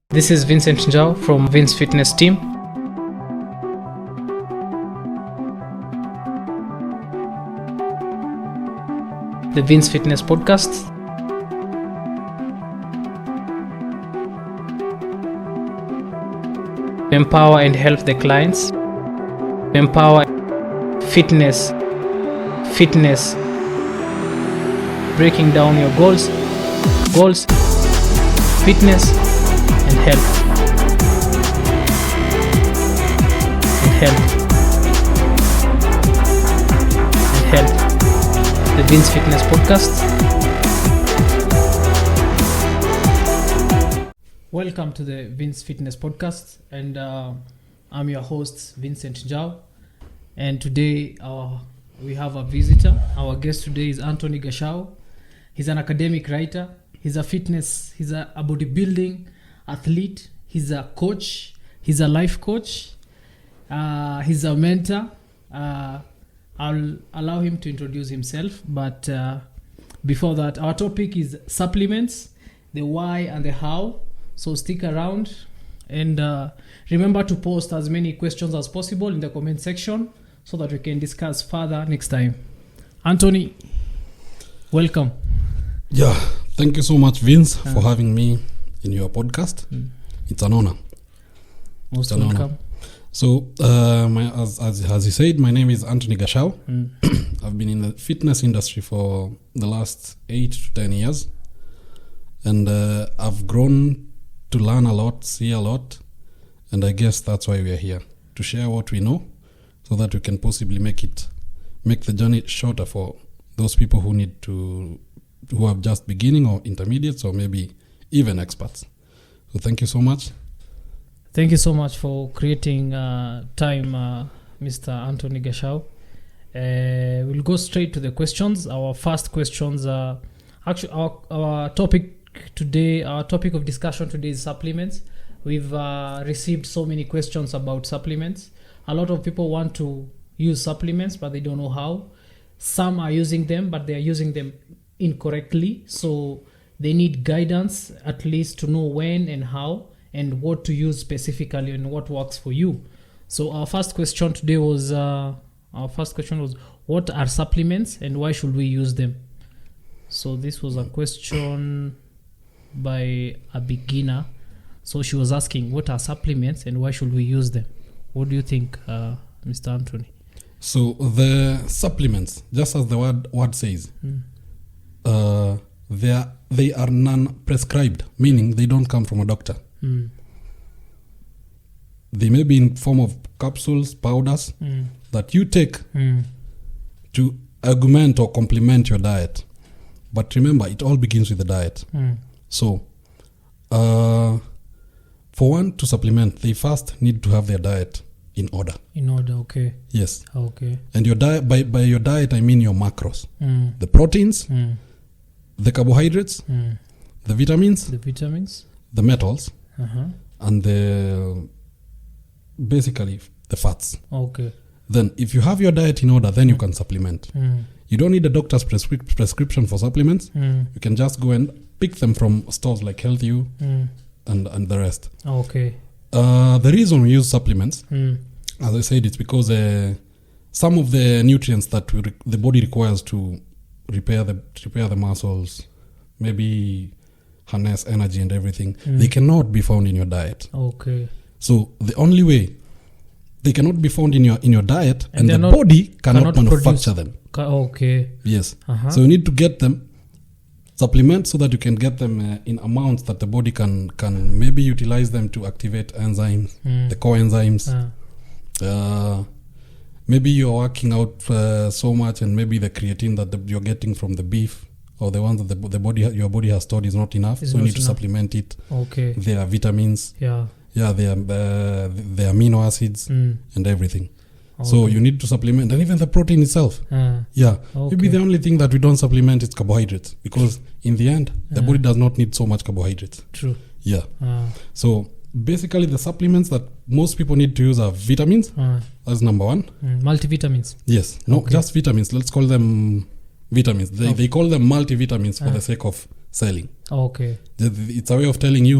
This is Vincent Njau from Vince Fitness team. The Vince Fitness podcast. Empower and help the clients. Empower fitness. Breaking down your goals, fitness, and health. The Vince Fitness podcast. Welcome to the Vince Fitness podcast, and I'm your host Vincent Njau. And today we have a visitor. Our guest today is Anthony Gashau. He's an academic writer. He's a bodybuilding athlete. He's a coach. He's a life coach. He's a mentor. I'll allow him to introduce himself. But before that, our topic is supplements, the why and the how. So stick around. And remember to post as many questions as possible in the comment section so that we can discuss further next time. Anthony, welcome. Yeah, thank you so much, Vince, for having me in your podcast. It's an honor. Most welcome. Honor. So, as you said, my name is Anthony Gashau. I've been in the fitness industry for the last 8 to 10 years. And I've grown to learn a lot, see a lot. And I guess that's why we are here, to share what we know so that we can possibly make the journey shorter for those people who are just beginning or intermediates or maybe even experts. So thank you so much. Thank you so much for creating time, Mr. Anthony Gashau. We'll go straight to the questions. Our first questions are actually our topic of discussion today is supplements. We've received so many questions about supplements. A lot of people want to use supplements, but they don't know how. Some are using them, but they are using them incorrectly. So they need guidance, at least to know when and how and what to use specifically and what works for you. So our first question today was, what are supplements and why should we use them? So this was a question by a beginner. So she was asking, what are supplements and why should we use them? What do you think, Mr. Anthony? So the supplements, just as the word says, they are non-prescribed, meaning they don't come from a doctor. They may be in form of capsules, powders that you take to augment or complement your diet. But remember, it all begins with the diet. So, for one to supplement, they first need to have their diet in order. In order, okay. Yes. Okay. And your diet, by your diet, I mean your macros. The proteins, the carbohydrates, the vitamins, the metals, and basically the fats. Okay. Then if you have your diet in order, then you can supplement. You don't need a doctor's prescription for supplements. You can just go and pick them from stores like Health U and the rest. Okay. The reason we use supplements, as I said, it's because some of the nutrients that the body requires to repair the muscles, maybe harness energy and everything, they cannot be found in your diet. Okay. So the only way they cannot be found in your diet, and the body cannot manufacture them. Okay. Yes. So you need to get them, supplement, so that you can get them in amounts that the body can maybe utilize them to activate enzymes, the coenzymes. Maybe you're working out so much, and maybe the creatine that you're getting from the beef or the ones that your body has stored is not enough. So you need to supplement it. Okay. There are vitamins. Yeah, there are amino acids and everything. Okay. So you need to supplement, and even the protein itself. Okay. Maybe the only thing that we don't supplement is carbohydrates, because in the end, the body does not need so much carbohydrates. True. Yeah. So basically, the supplements that most people need to use are vitamins. That's number one. Multivitamins. Yes. No, just vitamins. Let's call them vitamins. They call them multivitamins for the sake of selling. Okay. It's a way of telling you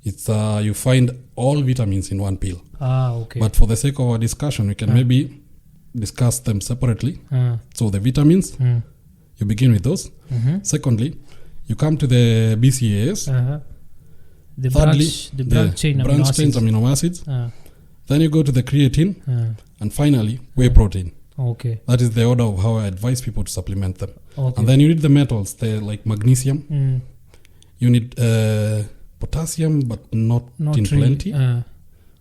it's you find all vitamins in one pill. Okay. But for the sake of our discussion, we can maybe discuss them separately. So the vitamins, you begin with those. Secondly, you come to the BCAAs. The Thirdly, branch chain amino acids. Then you go to the creatine. And finally, whey protein. Okay. That is the order of how I advise people to supplement them. Okay. And then you need the metals, like magnesium. You need potassium, but not in really, plenty.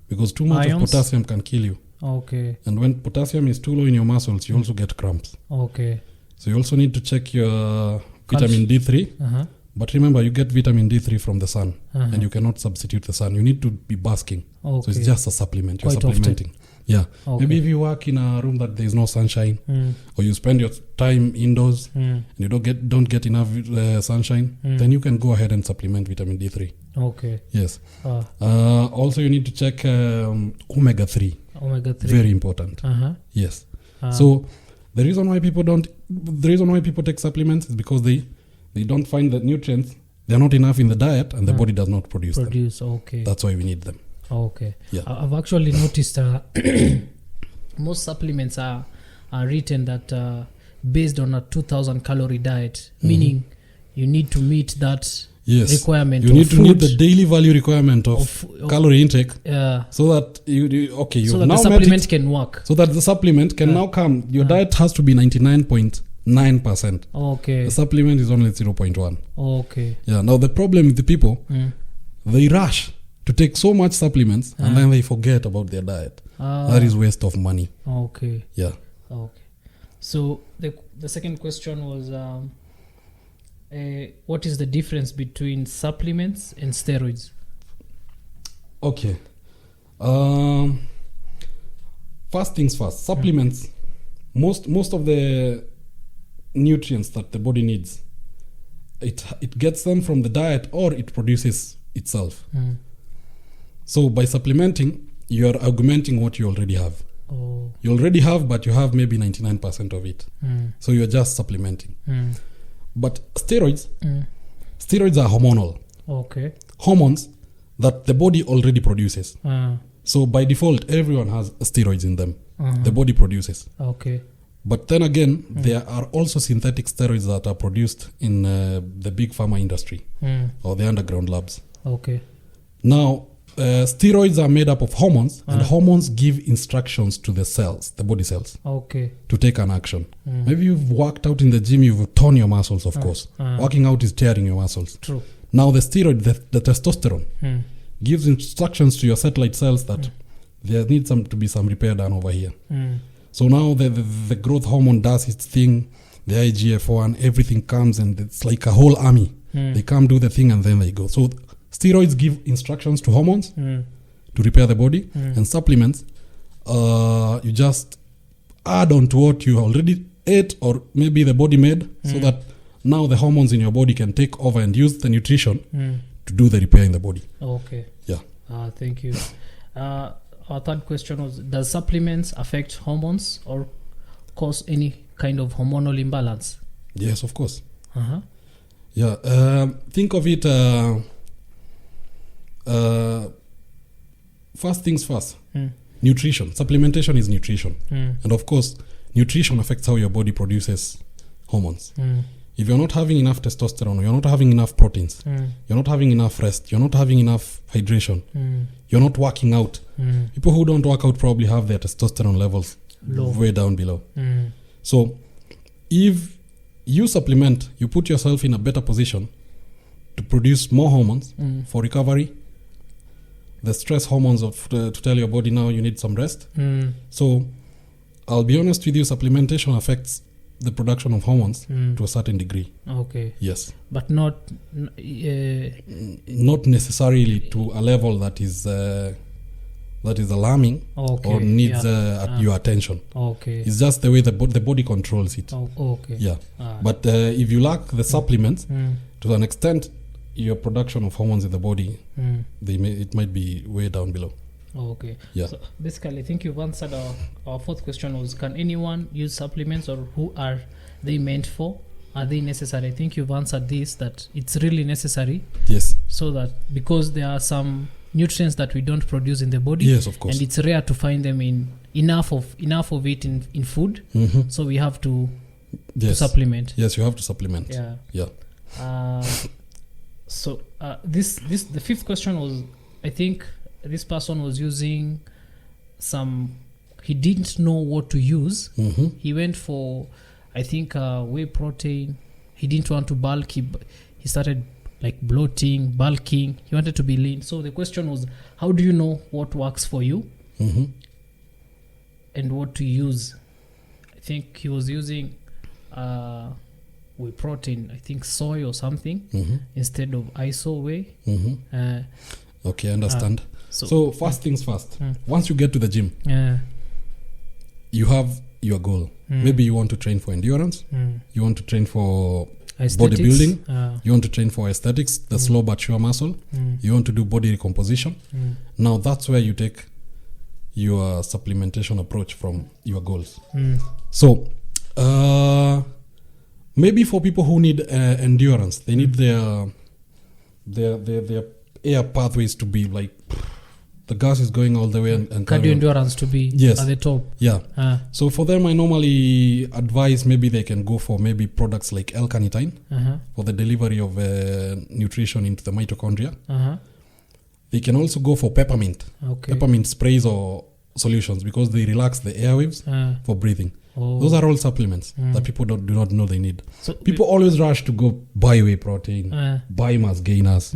Because too much ions? of potassium can kill you. Okay. And when potassium is too low in your muscles, you also get cramps. Okay. So you also need to check your vitamin D3. But remember, you get vitamin D3 from the sun. And you cannot substitute the sun. You need to be basking. Okay. So it's just a supplement. You're Quite supplementing. often. Yeah. Okay. Maybe if you work in a room that there is no sunshine, or you spend your time indoors and you don't get enough sunshine, then you can go ahead and supplement vitamin D3. Okay. Yes. Also, you need to check omega 3. Omega 3. Very important. Yes. So the reason why people take supplements is because they don't find the nutrients. They're not enough in the diet, and the body does not produce them. Okay. That's why we need them. Okay. Yeah. I've actually noticed most supplements are written that based on a 2,000 calorie diet, meaning you need to meet that requirement. You need to meet the daily value requirement of calorie intake, so that so that the supplement can work. So that the supplement can now come. Your diet has to be 99.9%. Okay. The supplement is only 0.1. Okay. Yeah. Now the problem with the people, they rush to take so much supplements and then they forget about their diet. That is waste of money. Okay. Yeah. Okay. So the second question was, what is the difference between supplements and steroids? Okay. First things first. Supplements. Most of the nutrients that the body needs, it gets them from the diet or it produces itself. So by supplementing, you're augmenting what you already have. You already have, but you have maybe 99% of it. So you're just supplementing. But steroids are hormonal. Okay. Hormones that the body already produces. So by default, everyone has steroids in them. The body produces. Okay. But then again, there are also synthetic steroids that are produced in the big pharma industry or the underground labs. Okay. Now, steroids are made up of hormones, and hormones give instructions to the cells, the body cells, to take an action. Maybe you've worked out in the gym, you've torn your muscles, of course. Working out is tearing your muscles. True. Now the steroid, the testosterone, gives instructions to your satellite cells that there needs to be some repair done over here. So now the growth hormone does its thing, the IGF-1, everything comes, and it's like a whole army. They come do the thing and then they go. So steroids give instructions to hormones to repair the body, and supplements, you just add on to what you already ate or maybe the body made, so that now the hormones in your body can take over and use the nutrition to do the repair in the body. Okay. Yeah. Thank you. Our third question was, does supplements affect hormones or cause any kind of hormonal imbalance? Yes, of course. Yeah. Think of it, first things first. Nutrition. Supplementation is nutrition. And of course, nutrition affects how your body produces hormones. If you're not having enough testosterone, you're not having enough proteins, you're not having enough rest, you're not having enough hydration, you're not working out. People who don't work out probably have their testosterone levels way down below. So if you supplement, you put yourself in a better position to produce more hormones for recovery. The stress hormones to tell your body now you need some rest. So I'll be honest with you, supplementation affects the production of hormones to a certain degree. Okay. Yes. But not necessarily to a level that is alarming or needs your attention. Okay. It's just the way the body controls it. Okay. Yeah. But if you lack the supplements, to an extent, your production of hormones in the body, it might be way down below. Okay. Yeah. So basically, I think you've answered our fourth question was, can anyone use supplements, or who are they meant for? are they necessary? I think you've answered this, that it's really necessary. Yes. So that because there are some nutrients that we don't produce in the body. Yes, of course. And it's rare to find them in enough of it in food. Mm-hmm. So we have to Yes. supplement. Yes, you have to supplement. Yeah. Yeah. So this the fifth question was, I think this person was using some, he didn't know what to use. Mm-hmm. He went for, I think, whey protein. He didn't want to bulk. He started like bloating, bulking. He wanted to be lean. So the question was, how do you know what works for you? Mm-hmm. And what to use? I think he was using whey protein, I think soy or something, Mm-hmm. instead of iso whey. Mm-hmm. Okay, I understand. So first things first. Once you get to the gym, Yeah. you have your goal. Maybe you want to train for endurance. You want to train for Aesthetics. bodybuilding. You want to train for aesthetics, the slow but sure muscle. You want to do body recomposition. Now that's where you take your supplementation approach from your goals. So maybe for people who need endurance, they need their air pathways to be like, the gas is going all the way and Cardio endurance to be Yes. at the top. Yeah. So for them, I normally advise maybe they can go for maybe products like L-carnitine for the delivery of nutrition into the mitochondria. They can also go for peppermint. Okay. Peppermint sprays or solutions because they relax the airwaves for breathing. Oh. Those are all supplements that people do not know they need. So People always rush to go buy whey protein, buy mass gainers,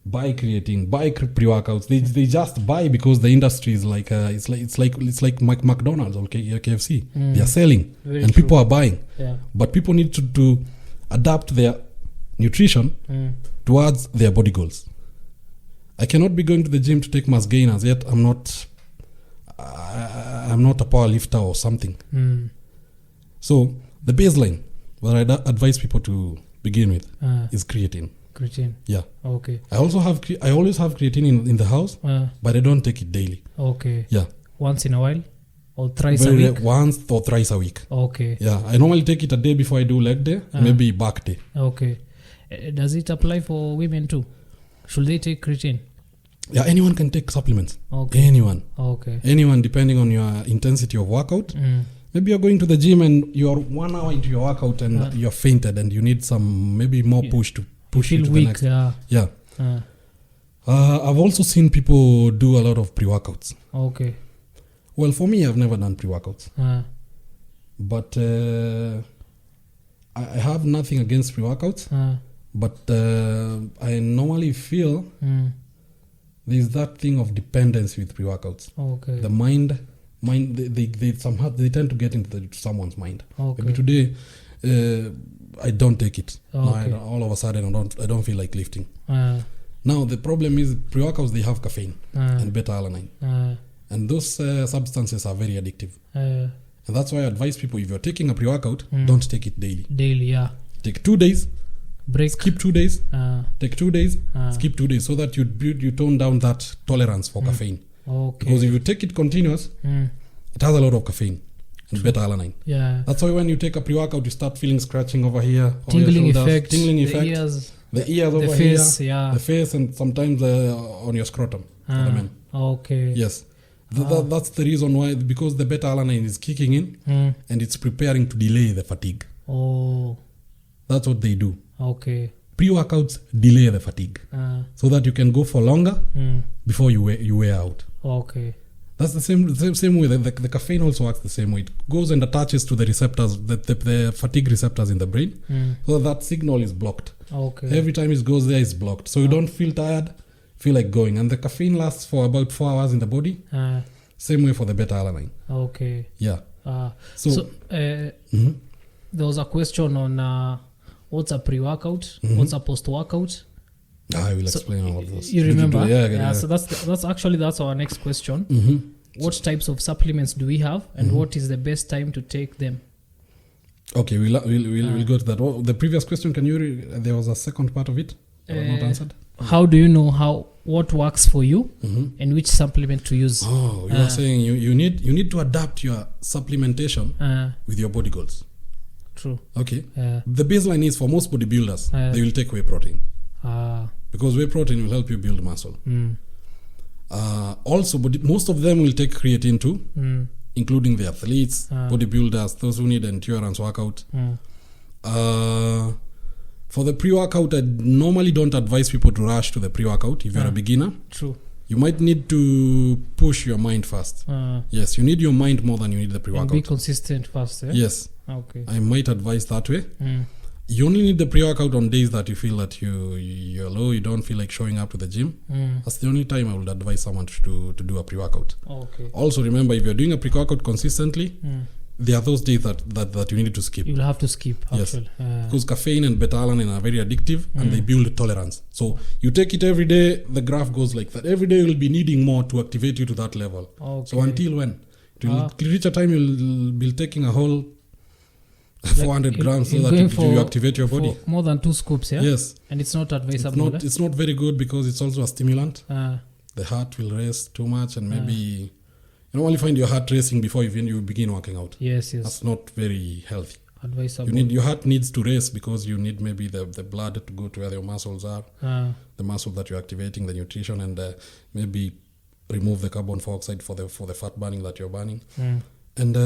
buy creatine, buy pre-workouts. They just buy because the industry is like it's like McDonald's or KFC. They are selling Very and true. people are buying. Yeah. But people need to adapt their nutrition towards their body goals. I cannot be going to the gym to take mass gainers, yet I'm not a power lifter or something. So the baseline what I advise people to begin with is creatine. Creatine. Yeah. Okay. I always have creatine in the house, but I don't take it daily. Okay. Yeah. Once in a while? Or thrice a week? Once or thrice a week. Okay. Yeah. I normally take it a day before I do leg day, maybe back day. Okay. Does it apply for women too? Should they take creatine? Yeah, anyone can take supplements. Okay. Anyone. Okay. Anyone, depending on your intensity of workout. Maybe you're going to the gym and you're 1 hour into your workout and you're fainted and you need some maybe more push to push you feel to weak, the next. Yeah. I've also seen people do a lot of pre-workouts. Okay. Well, for me, I've never done pre-workouts. But I have nothing against pre-workouts. But I normally feel there's that thing of dependency with pre-workouts. Okay. The mind they somehow they tend to get into someone's mind. Okay. Maybe today I don't take it. Okay. No, all of a sudden I don't feel like lifting. Now the problem is pre-workouts, they have caffeine and beta-alanine, and those substances are very addictive. And that's why I advise people, if you're taking a pre-workout, don't take it daily. Yeah. Take 2 days, Break. skip 2 days, take 2 days, skip 2 days, so that you tone down that tolerance for caffeine. Okay. Because if you take it continuous, it has a lot of caffeine and beta-alanine. Yeah. That's why when you take a pre-workout, you start feeling scratching over here, Tingling your shoulders, effect. tingling The effect, ears. the ears over The face. here, Yeah. the face, and sometimes on your scrotum for the men. Okay. Yes. That's the reason why, because the beta-alanine is kicking in and it's preparing to delay the fatigue. Oh. That's what they do. Okay. Pre-workouts delay the fatigue so that you can go for longer before you wear out. Okay. That's the same way. The caffeine also works the same way. It goes and attaches to the receptors, the fatigue receptors in the brain, so that signal is blocked. Okay. Every time it goes there, it's blocked. So you don't feel tired, feel like going. And the caffeine lasts for about 4 hours in the body. Same way for the beta-alanine. Okay. Yeah. So there was a question on what's a pre-workout, what's a post-workout. I will explain all of those. You remember? Yeah. So that's our next question. What types of supplements do we have, and what is the best time to take them? Okay, we'll go to that. Oh, the previous question, can you? There was a second part of it that was not answered. How do you know what works for you and which supplement to use? Oh, you are saying you need to adapt your supplementation with your body goals. True. Okay. The baseline is for most bodybuilders, they will take whey protein. Because whey protein will help you build muscle. Also, most of them will take creatine too, including the athletes, bodybuilders, those who need endurance workout. For the pre-workout, I normally don't advise people to rush to the pre-workout if you're a beginner. True. You might need to push your mind first. Yes, you need your mind more than you need the pre-workout. And be consistent first. Yes. Okay. I might advise that way. You only need the pre-workout on days that you feel that you're low, you don't feel like showing up to the gym. That's the only time I would advise someone to do a pre-workout. Okay. Also, remember, if you're doing a pre-workout consistently, there are those days that you need to skip. You'll have to skip, actually. Yes. Because caffeine and beta-alanine are very addictive and they build tolerance. So you take it every day, the graph goes like that. Every day you'll be needing more to activate you to that level. Okay. So until when? It will reach a time you'll be taking a whole 400 grams so that you activate your body. More than 2 scoops, yeah? Yes. And it's not advisable. It's not very good because it's also a stimulant. The heart will race too much and maybe... You normally find your heart racing before you begin working out. Yes. That's not very healthy. Advisable. Your heart needs to race because you need maybe the blood to go to where your muscles are. The muscle that you're activating, the nutrition, and maybe remove the carbon dioxide for the fat burning that you're burning. And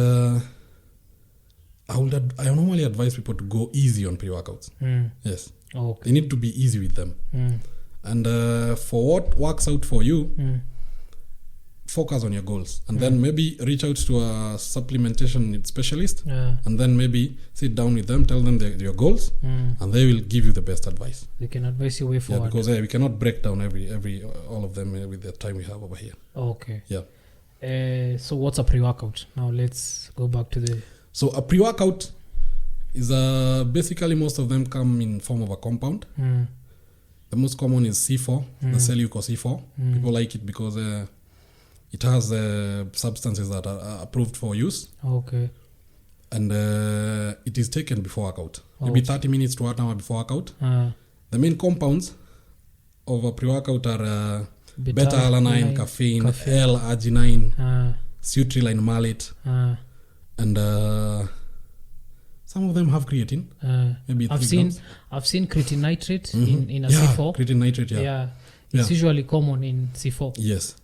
I normally advise people to go easy on pre-workouts. Yes. Okay. They need to be easy with them. And for what works out for you, focus on your goals. And then maybe reach out to a supplementation specialist. And then maybe sit down with them, tell them your goals, and they will give you the best advice. They can advise you way forward. Yeah, because we cannot break down all of them with the time we have over here. Okay. Yeah. So what's a pre-workout? Now let's go back to the... So a pre-workout is basically most of them come in form of a compound. The most common is C4, the cell-leucos C4. People like it because it has substances that are approved for use. Okay. And it is taken before workout. Maybe 30 minutes to 1 hour before workout. The main compounds of a pre-workout are beta-alanine, caffeine, L-arginine, citrulline malate. And some of them have creatine. Maybe I've seen creatine nitrate in a C4. Creatine nitrate, It's usually common in C4. Yes.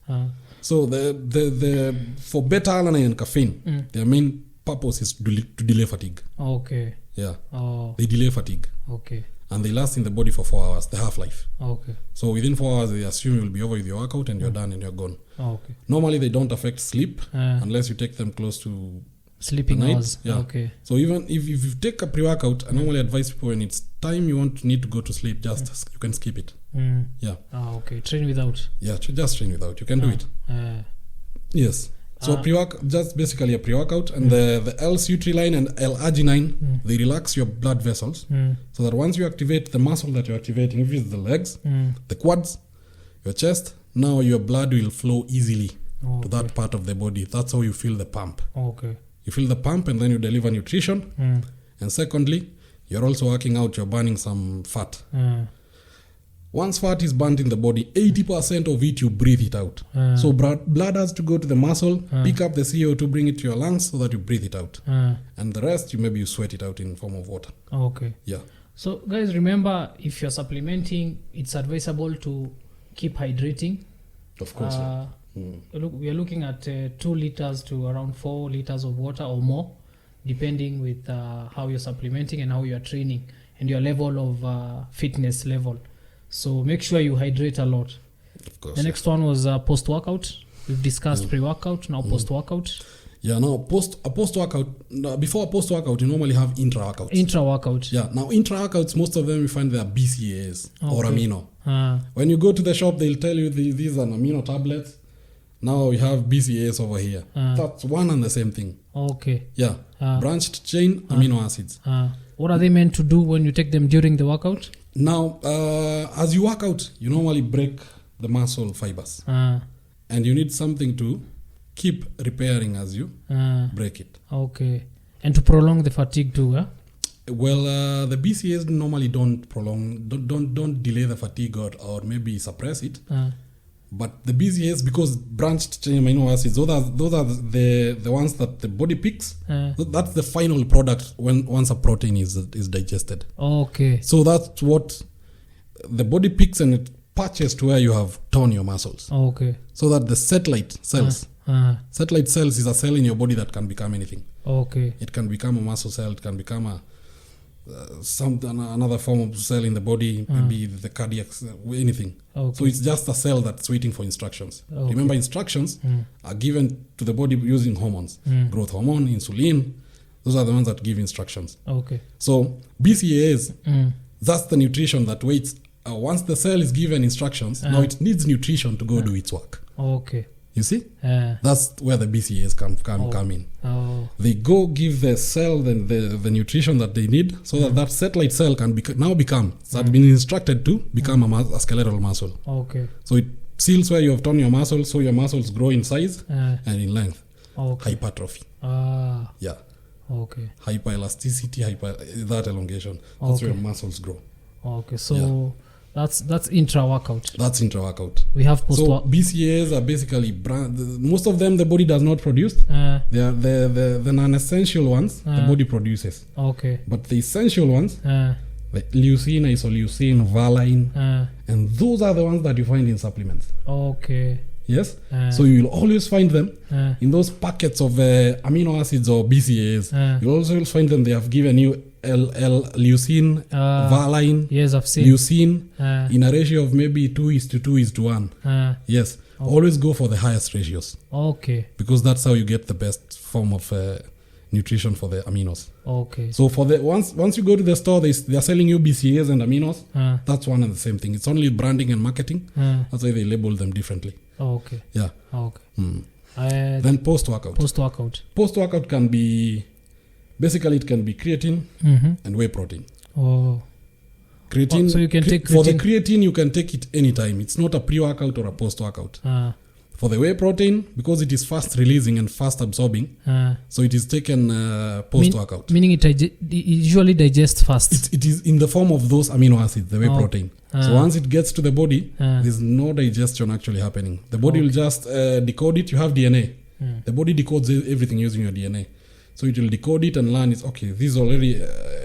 So the for beta-alanine and caffeine, their main purpose is to delay fatigue. Okay. Yeah. Oh. They delay fatigue. Okay. And they last in the body for 4 hours, the half-life. Okay. So within 4 hours, they assume you'll be over with your workout and you're done and you're gone. Okay. Normally, they don't affect sleep unless you take them close to sleeping hours. Yeah. Okay. So even if you take a pre-workout, I normally advise people when it's time you need to go to sleep, just you can skip it. Yeah. Okay. Train without. Yeah, just train without. You can do it. Yes. So just basically a pre-workout, and the L-citrulline and L-arginine, they relax your blood vessels, so that once you activate the muscle that you're activating, if it's the legs, the quads, your chest, now your blood will flow easily to that part of the body. That's how you feel the pump. Okay. You feel the pump, and then you deliver nutrition. And secondly, you're also working out, you're burning some fat. Once fat is burnt in the body, 80% of it you breathe it out. So blood has to go to the muscle, pick up the CO2, bring it to your lungs so that you breathe it out. And the rest, you sweat it out in form of water. Okay. Yeah. So guys, remember, if you're supplementing, it's advisable to keep hydrating. Of course. Look, we are looking at 2 liters to around 4 liters of water or more, depending with how you're supplementing and how you're training and your level of fitness level. So make sure you hydrate a lot. Of course. The next one was post-workout. We've discussed pre-workout, now post-workout. Yeah, now post-workout, before a post-workout, you normally have intra-workouts. Intra-workout. Yeah, now intra-workouts, most of them you find they are BCAAs or amino. When you go to the shop, they'll tell you these are amino tablets. Now we have BCAAs over here. That's one and the same thing. Okay. Yeah, branched chain amino acids. What are they meant to do when you take them during the workout? Now, as you work out, you normally break the muscle fibers. And you need something to keep repairing as you break it. Okay. And to prolong the fatigue too, huh? Well, the BCAAs normally don't delay the fatigue or maybe suppress it. But the BCAAs, because branched chain amino acids, those are the ones that the body picks. That's the final product once a protein is digested. Okay. So that's what the body picks, and it patches to where you have torn your muscles. Okay. So that the satellite cells, satellite cells is a cell in your body that can become anything. Okay. It can become a muscle cell. It can become another form of cell in the body, maybe the cardiac, anything. Okay. So it's just a cell that's waiting for instructions. Okay. Remember, instructions are given to the body using hormones, growth hormone, insulin. Those are the ones that give instructions. Okay. So BCAAs, that's the nutrition that waits. Once the cell is given instructions, now it needs nutrition to go do its work. Okay. You see? That's where the BCAAs come in. Oh. They go give the cell the nutrition that they need, so that satellite cell can been instructed to become a skeletal muscle. Okay. So it seals where you have torn your muscle, so your muscles grow in size and in length. Okay. Hypertrophy. Yeah. Okay. Hyperelasticity, that elongation. That's where muscles grow. Okay. So that's intra-workout. That's intra-workout. We have post-workout. So BCAAs are basically most of them the body does not produce. They are the non-essential ones the body produces. Okay. But the essential ones, the leucine, isoleucine, valine, and those are the ones that you find in supplements. Okay. Yes? So you will always find them in those packets of amino acids or BCAAs. You'll also find them, they have given you leucine, valine, yes, I've seen. Leucine in a ratio of maybe 2:2:1. Yes. Okay. Always go for the highest ratios. Okay. Because that's how you get the best form of nutrition for the aminos. Okay. So for the once you go to the store, they are selling you BCAAs and aminos. That's one and the same thing. It's only branding and marketing. That's why they label them differently. Okay. Yeah. Okay. Then post-workout. Post-workout can be, basically it can be creatine and whey protein. Oh. Creatine. So you can take creatine. For the creatine, you can take it anytime. It's not a pre-workout or a post-workout. For the whey protein, because it is fast releasing and fast absorbing, so it is taken post-workout. Meaning it usually digests fast. It is in the form of those amino acids, the whey protein. So once it gets to the body, there's no digestion actually happening. The body will just decode it. You have DNA. The body decodes everything using your DNA. So it will decode it and learn, this is already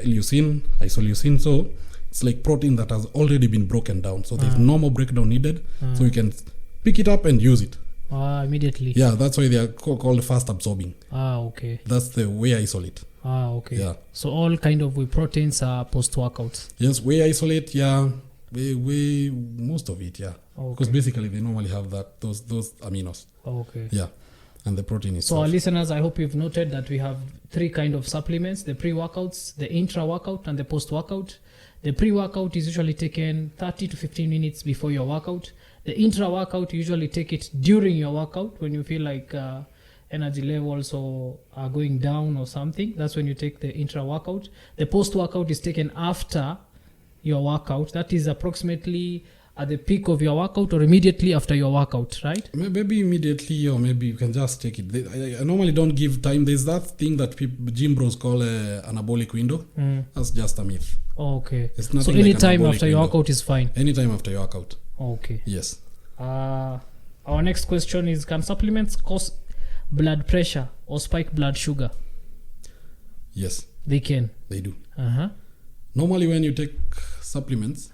leucine, isoleucine. So it's like protein that has already been broken down. So there's no more breakdown needed. So you can pick it up and use it. Immediately. Yeah, that's why they are called fast absorbing. Okay. That's the whey isolate. Okay. Yeah. So all kind of whey proteins are post-workout. Yes, whey isolate, yeah. Whey, most of it, yeah. Okay. Because basically they normally have those aminos. Okay. Yeah. And the protein is. So our listeners, I hope you've noted that we have 3 kind of supplements: the pre-workouts, the intra-workout, and the post-workout. The pre-workout is usually taken 30 to 15 minutes before your workout. The intra-workout, you usually take it during your workout when you feel like energy levels are going down or something. That's when you take the intra-workout. The post-workout is taken after your workout. That is approximately at the peak of your workout or immediately after your workout, right? Maybe immediately, or maybe you can just take it. I normally don't give time. There's that thing that gym bros call anabolic window. That's just a myth. Okay. So any time after your workout is fine? Anytime after your workout. Okay. Yes. Our next question is, can supplements cause blood pressure or spike blood sugar? Yes. They can? They do. Normally when you take supplements,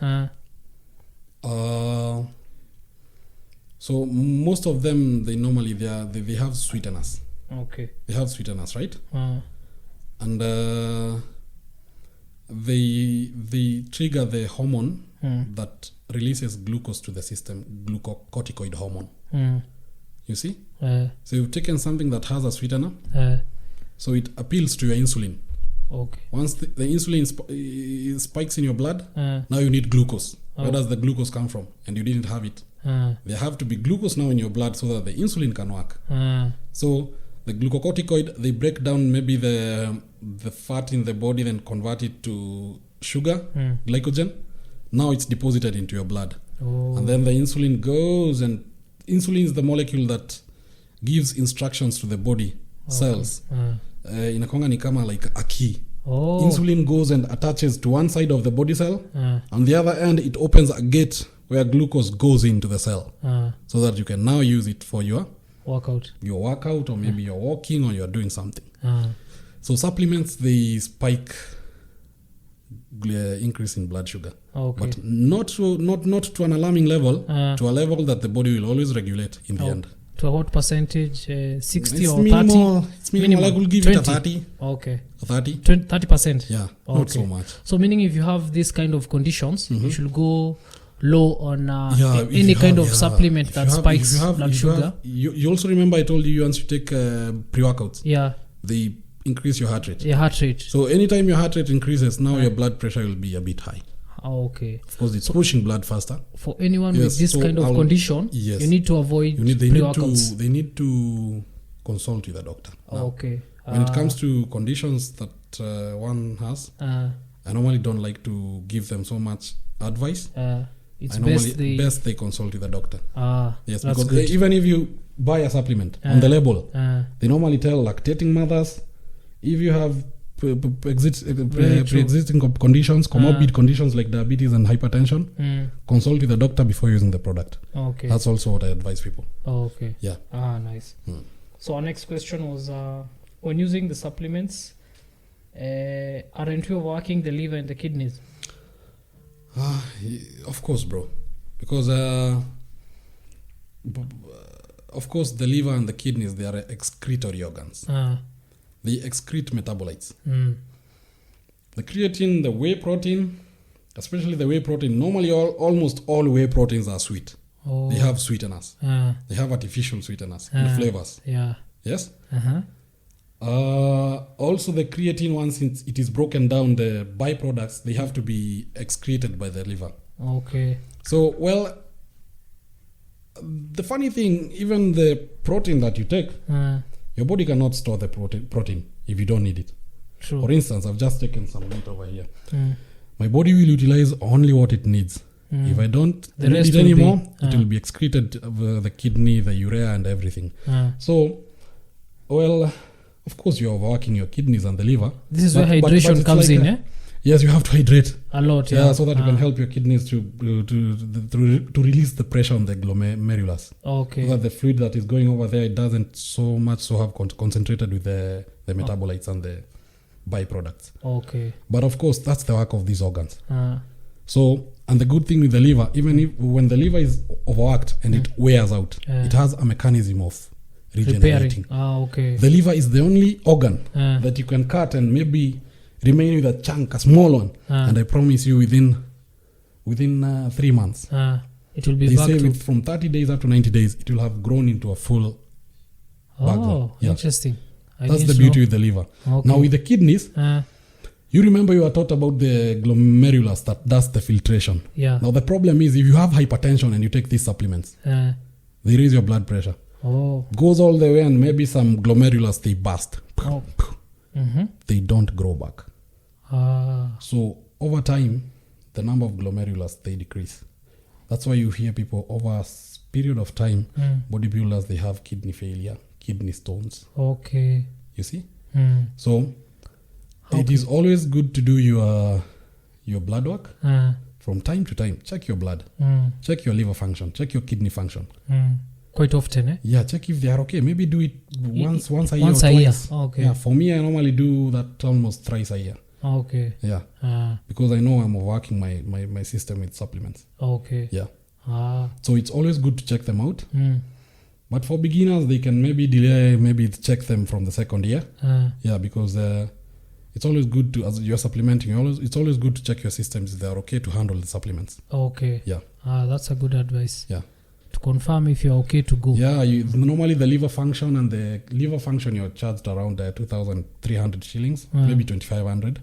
so most of them, they have sweeteners. Okay. They have sweeteners, right? And they trigger the hormone that releases glucose to the system, glucocorticoid hormone. You see? So you've taken something that has a sweetener, so it appeals to your insulin. Okay. Once the insulin spikes in your blood, now you need glucose. Where does the glucose come from? And you didn't have it. There have to be glucose now in your blood so that the insulin can work. So the glucocorticoid, they break down maybe the fat in the body, then convert it to sugar, glycogen. Now it's deposited into your blood. And then the insulin goes, and insulin is the molecule that gives instructions to the body cells. Inakonga ni kama like a key. Insulin goes and attaches to one side of the body cell. On the other end, it opens a gate where glucose goes into the cell so that you can now use it for your workout, or maybe you're walking or you're doing something. So supplements, they spike increase in blood sugar, but not to an alarming level, to a level that the body will always regulate in the end. To what percentage? 60 it's or minimal, 30? It's minimal. I will give 20. it a 30. Okay. A 30? 30%? Yeah, not so much. So meaning if you have this kind of conditions, you should go low on any kind of supplement that spikes blood sugar. You also remember I told you once you take pre-workouts, they increase your heart rate. Yeah, heart rate. So anytime your heart rate increases, now your blood pressure will be a bit high. Okay. Of course, it's pushing blood faster. For anyone with this kind of condition, you need to avoid pre-workouts. They need to consult with a doctor. Okay. When it comes to conditions that one has, I normally don't like to give them so much advice. It's best they consult with a doctor. Yes, that's because good. even if you buy a supplement on the label, they normally tell lactating mothers, if you have pre-existing conditions, comorbid conditions like diabetes and hypertension, consult with a doctor before using the product. Okay. That's also what I advise people. Okay. Yeah. Nice. So our next question was, when using the supplements, aren't you overworking the liver and the kidneys? Of course, bro. Because of course the liver and the kidneys, they are excretory organs. They excrete metabolites. The creatine, the whey protein, especially the whey protein, normally almost all whey proteins are sweet. They have sweeteners. They have artificial sweeteners and flavors. Yeah. Yes? Also the creatine, once it is broken down, the byproducts, they have to be excreted by the liver. Okay. So, well, the funny thing, even the protein that you take, your body cannot store the protein if you don't need it. True. For instance, I've just taken some meat over here. My body will utilize only what it needs. If I don't need it anymore, it will be excreted, the kidney, the urea and everything. So, well, of course you're overworking your kidneys and the liver. This is where hydration comes in, eh? Yes, you have to hydrate a lot, so that you can help your kidneys to release the pressure on the glomerulus. Okay. So that the fluid that is going over there, it doesn't so much have concentrated with the metabolites and the byproducts. Okay. But of course, that's the work of these organs. So, and the good thing with the liver, even if when the liver is overworked and it wears out, it has a mechanism of regenerating. Okay. The liver is the only organ that you can cut and maybe remain with a chunk, a small one, and I promise you within 3 months, it will be they back say to from 30 days up to 90 days, it will have grown into a full backbone. Interesting. That's the beauty with the liver. Okay. Now with the kidneys, you remember you were taught about the glomerulus that does the filtration. Yeah. Now the problem is if you have hypertension and you take these supplements, they raise your blood pressure. Goes all the way and maybe some glomerulus, they burst. They don't grow back. So over time, the number of glomerulus, they decrease. That's why you hear people over a period of time, bodybuilders, they have kidney failure, kidney stones. Okay. You see? So it is always good to do your blood work. From time to time. Check your blood. Check your liver function. Check your kidney function. Quite often, eh? Yeah, check if they are okay. Maybe do it once a year once or a twice. year. Okay. Yeah, for me, I normally do that almost thrice a year. Okay. Yeah. Because I know I'm overworking my system with supplements. Okay. Yeah. So it's always good to check them out. But for beginners, they can maybe delay, maybe check them from the second year. Yeah, because it's always good to, as you're supplementing, it's always good to check your systems if they are okay to handle the supplements. Okay. Yeah. That's a good advice. Yeah. To confirm if you're okay to go. Yeah, normally the liver function you're charged around 2,300 shillings, maybe 2,500.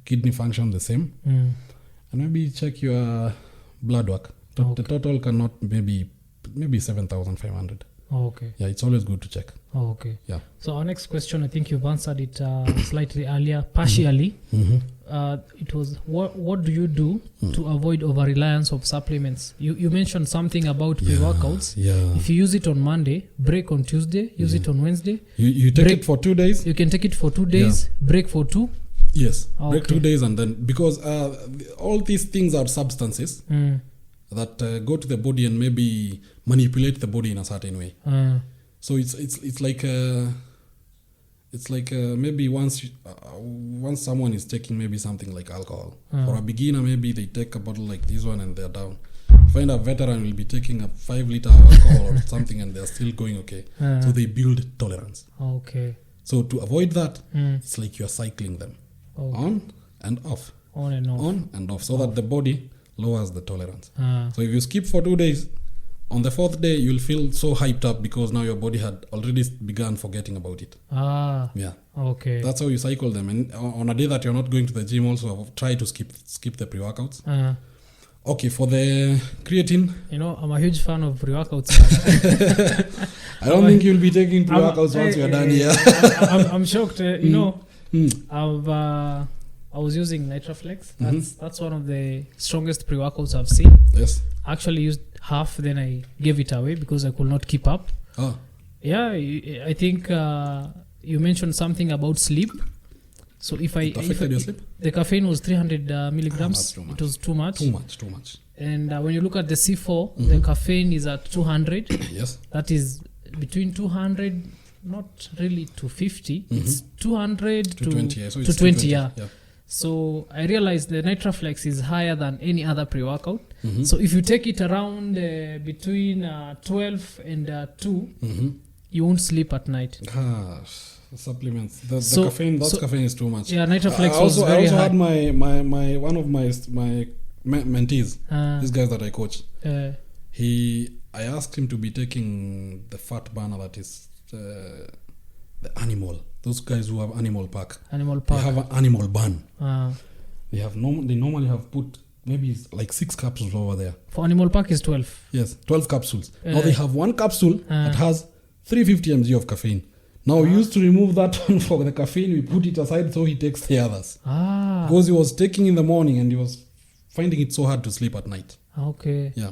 Kidney function the same. And maybe check your blood work. The total cannot maybe 7,500. Okay. Yeah, it's always good to check. Okay. Yeah. So our next question, I think you've answered it slightly earlier, partially. It was what do you do to avoid over-reliance of supplements? You mentioned something about pre-workouts. Yeah. If you use it on Monday, break on Tuesday, use it on Wednesday. You take it for 2 days? You can take it for 2 days, break for 2? Yes. Break 2 days and then, because all these things are substances. that go to the body and maybe manipulate the body in a certain way. So it's like maybe once someone is taking maybe something like alcohol. For a beginner, maybe they take a bottle like this one and they're down. Find a veteran will be taking a 5-liter alcohol or something and they're still going okay. So they build tolerance. Okay. So to avoid that, it's like you're cycling them on and off. On and off. On and off, so that the body lowers the tolerance. So if you skip for 2 days, on the 4th day you'll feel so hyped up because now your body had already begun forgetting about it. Yeah. Okay. That's how you cycle them. And on a day that you're not going to the gym, also try to skip the pre-workouts. Okay, for the creatine, I'm a huge fan of pre-workouts. I don't think you'll be taking pre-workouts once you're done here. I'm shocked. I was using Nitraflex. That's one of the strongest pre-workouts I've seen. Yes. I actually used half, then I gave it away because I could not keep up. Yeah, I think you mentioned something about sleep. So if affected your sleep? The caffeine was 300 milligrams. It was too much. Too much. And when you look at the C4, the caffeine is at 200. Yes. That is between 200, not really to 50. It's 200 to 20. So to 20, yeah. So I realized the Nitraflex is higher than any other pre-workout. So if you take it around between 12 and 2, you won't sleep at night. Supplements. The caffeine, caffeine is too much. Yeah, Nitraflex I also had my one of my mentees, these guys that I coach. I asked him to be taking the fat burner that is the animal. Those guys who have animal pack. They have an animal burn. They normally have put maybe like 6 capsules over there. For animal pack is 12. Yes, 12 capsules. Now they have one capsule that has 350 mg of caffeine. Now we used to remove that one for the caffeine. We put it aside so he takes the others. Because he was taking in the morning and he was finding it so hard to sleep at night. Okay. Yeah.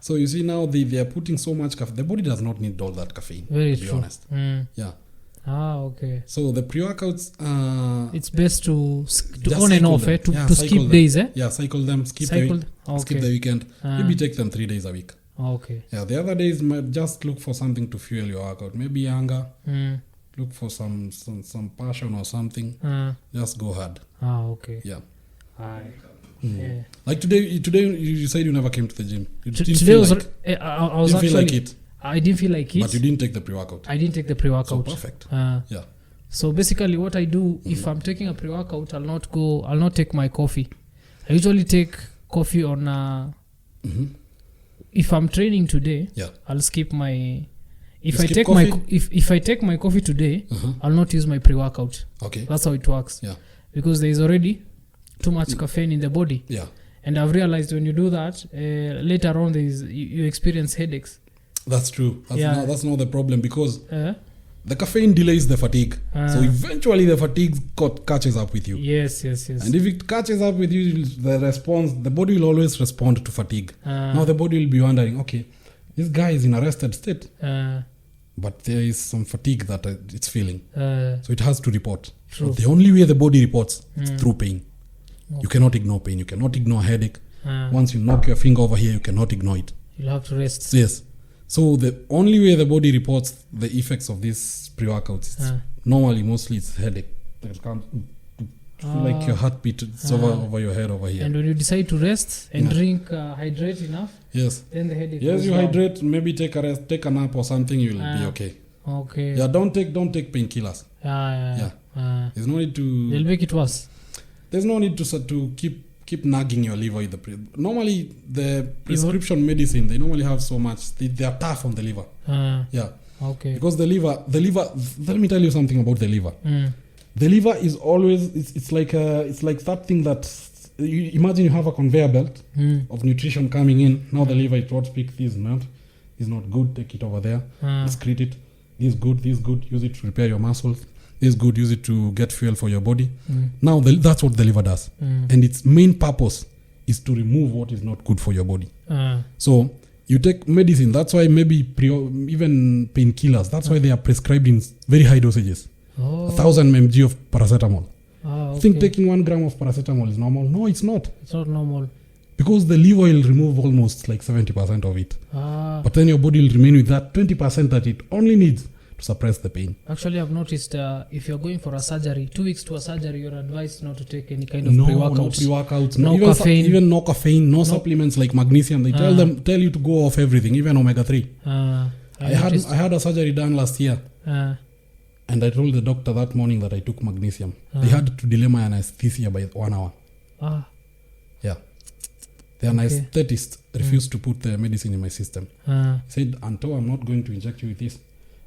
So you see now they are putting so much caffeine. The body does not need all that caffeine. Very to true. be honest. Yeah. Okay. So the pre-workouts, it's best to on and off, to skip them. Days, Yeah, cycle them, skip the weekend. Maybe take them 3 days a week. Okay. Yeah, the other days just look for something to fuel your workout. Maybe anger. Look for some passion or something. Just go hard. Okay. Yeah. Yeah. Like today you said you never came to the gym. Today I was actually, feel like it. I didn't feel like it. But you didn't take the pre-workout. I didn't take the pre-workout. So perfect. Yeah. So basically what I do, if I'm taking a pre-workout, I'll not take my coffee. I usually take coffee on if I'm training today, I'll skip my if I take my coffee today, I'll not use my pre-workout. Okay. That's how it works. Yeah. Because there is already too much caffeine in the body. Yeah. And I've realized when you do that, later on you experience headaches. That's true. That's not the problem because the caffeine delays the fatigue. So eventually the fatigue catches up with you. Yes. And if it catches up with you, the body will always respond to fatigue. Now the body will be wondering, okay, this guy is in a rested state. But there is some fatigue that it's feeling. So it has to report. But the only way the body reports is through pain. You cannot ignore pain. You cannot ignore headache. Once you knock your finger over here, you cannot ignore it. You'll have to rest. Yes. So the only way the body reports the effects of these pre-workouts is mostly it's headache. It can't feel like your heartbeat is over your head over here. And when you decide to rest and drink, hydrate enough, then the headache goes you down. Hydrate, maybe take a rest, take a nap or something, you'll be okay. Okay. Yeah, don't take painkillers. There's no need to. They'll make it worse. There's no need to keep nagging your liver. Normally the prescription medicine, they normally have so much. They are tough on the liver. Okay. Because the liver. Let me tell you something about the liver. The liver is always it's like that thing that you imagine you have a conveyor belt of nutrition coming in. Now the liver is what speak this is not good. Take it over there. Excrete it. This good. Use it to repair your muscles. Is good, use it to get fuel for your body. Now that's what the liver does, and its main purpose is to remove what is not good for your body. So you take medicine. That's why maybe even painkillers, that's why they are prescribed in very high dosages. 1,000 mg of paracetamol. I think taking 1 gram of paracetamol is normal. No, it's not. It's not normal. Because the liver will remove almost like 70% of it. But then your body will remain with that 20% that it only needs to suppress the pain. Actually, I've noticed if you're going for a surgery, 2 weeks to a surgery, you're advised not to take any kind of pre-workouts. No pre-workouts. No even caffeine. Even no caffeine, no supplements like magnesium. They tell you to go off everything, even omega-3. I had a surgery done last year. And I told the doctor that morning that I took magnesium. They had to delay my anesthesia by 1 hour. Yeah. The anesthetist refused to put the medicine in my system. He said, Anto, I'm not going to inject you with this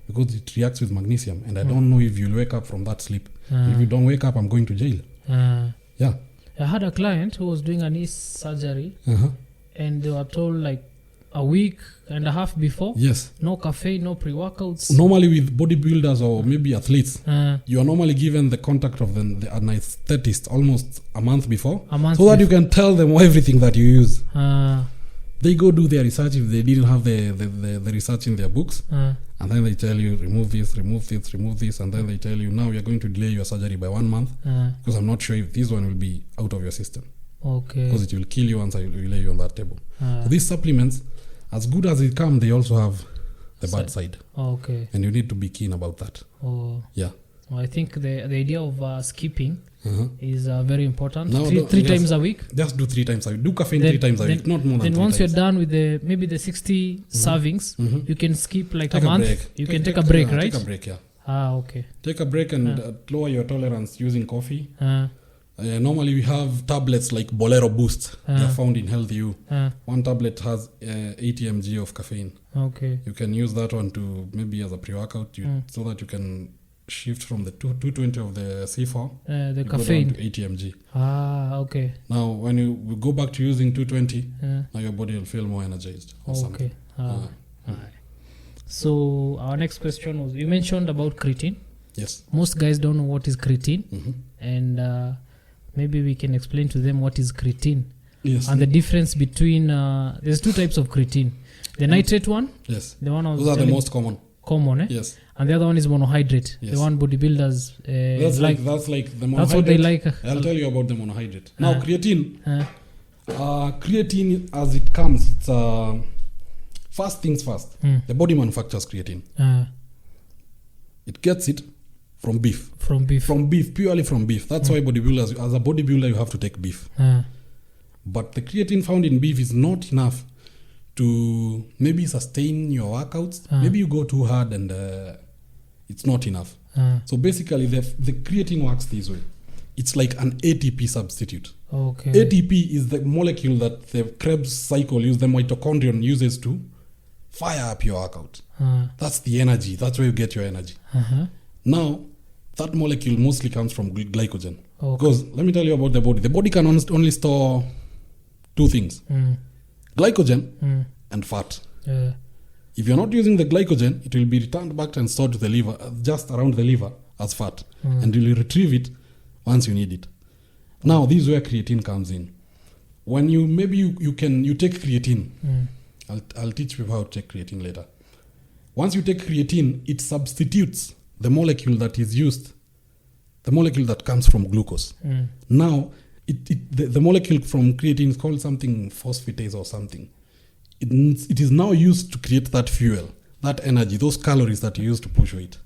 because it reacts with magnesium. And I don't know if you'll wake up from that sleep. If you don't wake up, I'm going to jail. Yeah. I had a client who was doing a knee surgery. And they were told like a week and a half before. Yes. No caffeine, no pre-workouts. Normally with bodybuilders or maybe athletes, you are normally given the contact of the anesthetist almost a month before. So that you can tell them everything that you use. They go do their research if they didn't have the research in their books. And then they tell you, remove this. And then they tell you, now we are going to delay your surgery by 1 month. Because I'm not sure if this one will be out of your system. Okay. Because it will kill you once I will lay you on that table. So these supplements, as good as it come, they also have the bad side. Okay. And you need to be keen about that. Yeah. Well, I think the idea of skipping is very important. Now, three times a week. Just do 3 times a week. Do caffeine 3 times a week, not more than 3 Then once times. you're done with maybe the 60 servings, you can skip like take a month. Break. You can take a break, right? Take a break, yeah. Okay. Take a break and lower your tolerance using coffee. Normally we have tablets like Bolero Boost. They're found in Healthy You. 1 tablet has 80 mg of caffeine. Okay. You can use that one to maybe as a pre-workout so that you can shift from the 220 of the C4 the caffeine to 80 mg. Okay. Now when you go back to using 220, now your body will feel more energized or something. So our next question was, you mentioned about creatine. Yes. Most guys don't know what is creatine, and maybe we can explain to them what is creatine. Yes. And the difference between there's 2 types of creatine. The nitrate one. Yes. The one those are the most common. Yes. And the other one is monohydrate. Yes. The one bodybuilders that's like the monohydrate. That's what they like. I'll tell you about the monohydrate. Now creatine. Creatine as it comes, it's first things first. The body manufactures creatine. It gets it from beef. Purely from beef. That's why bodybuilders, as a bodybuilder, you have to take beef. But the creatine found in beef is not enough to maybe sustain your workouts. Maybe you go too hard and it's not enough. So basically the creatine works this way. It's like an ATP substitute. Okay. ATP is the molecule that the Krebs cycle the mitochondrion uses to fire up your workout. That's the energy. That's where you get your energy. Now, that molecule mostly comes from glycogen. Because let me tell you about the body. The body can only store 2 things. Glycogen and fat. If you're not using the glycogen, it will be returned back and stored to the liver, just around the liver as fat. And you'll retrieve it once you need it. Now, this is where creatine comes in. When you take creatine. I'll teach you how to take creatine later. Once you take creatine, it substitutes the molecule that is used, the molecule that comes from glucose. Now, the molecule from creatine is called something phosphatase or something. It is now used to create that fuel, that energy, those calories that you use to push weight.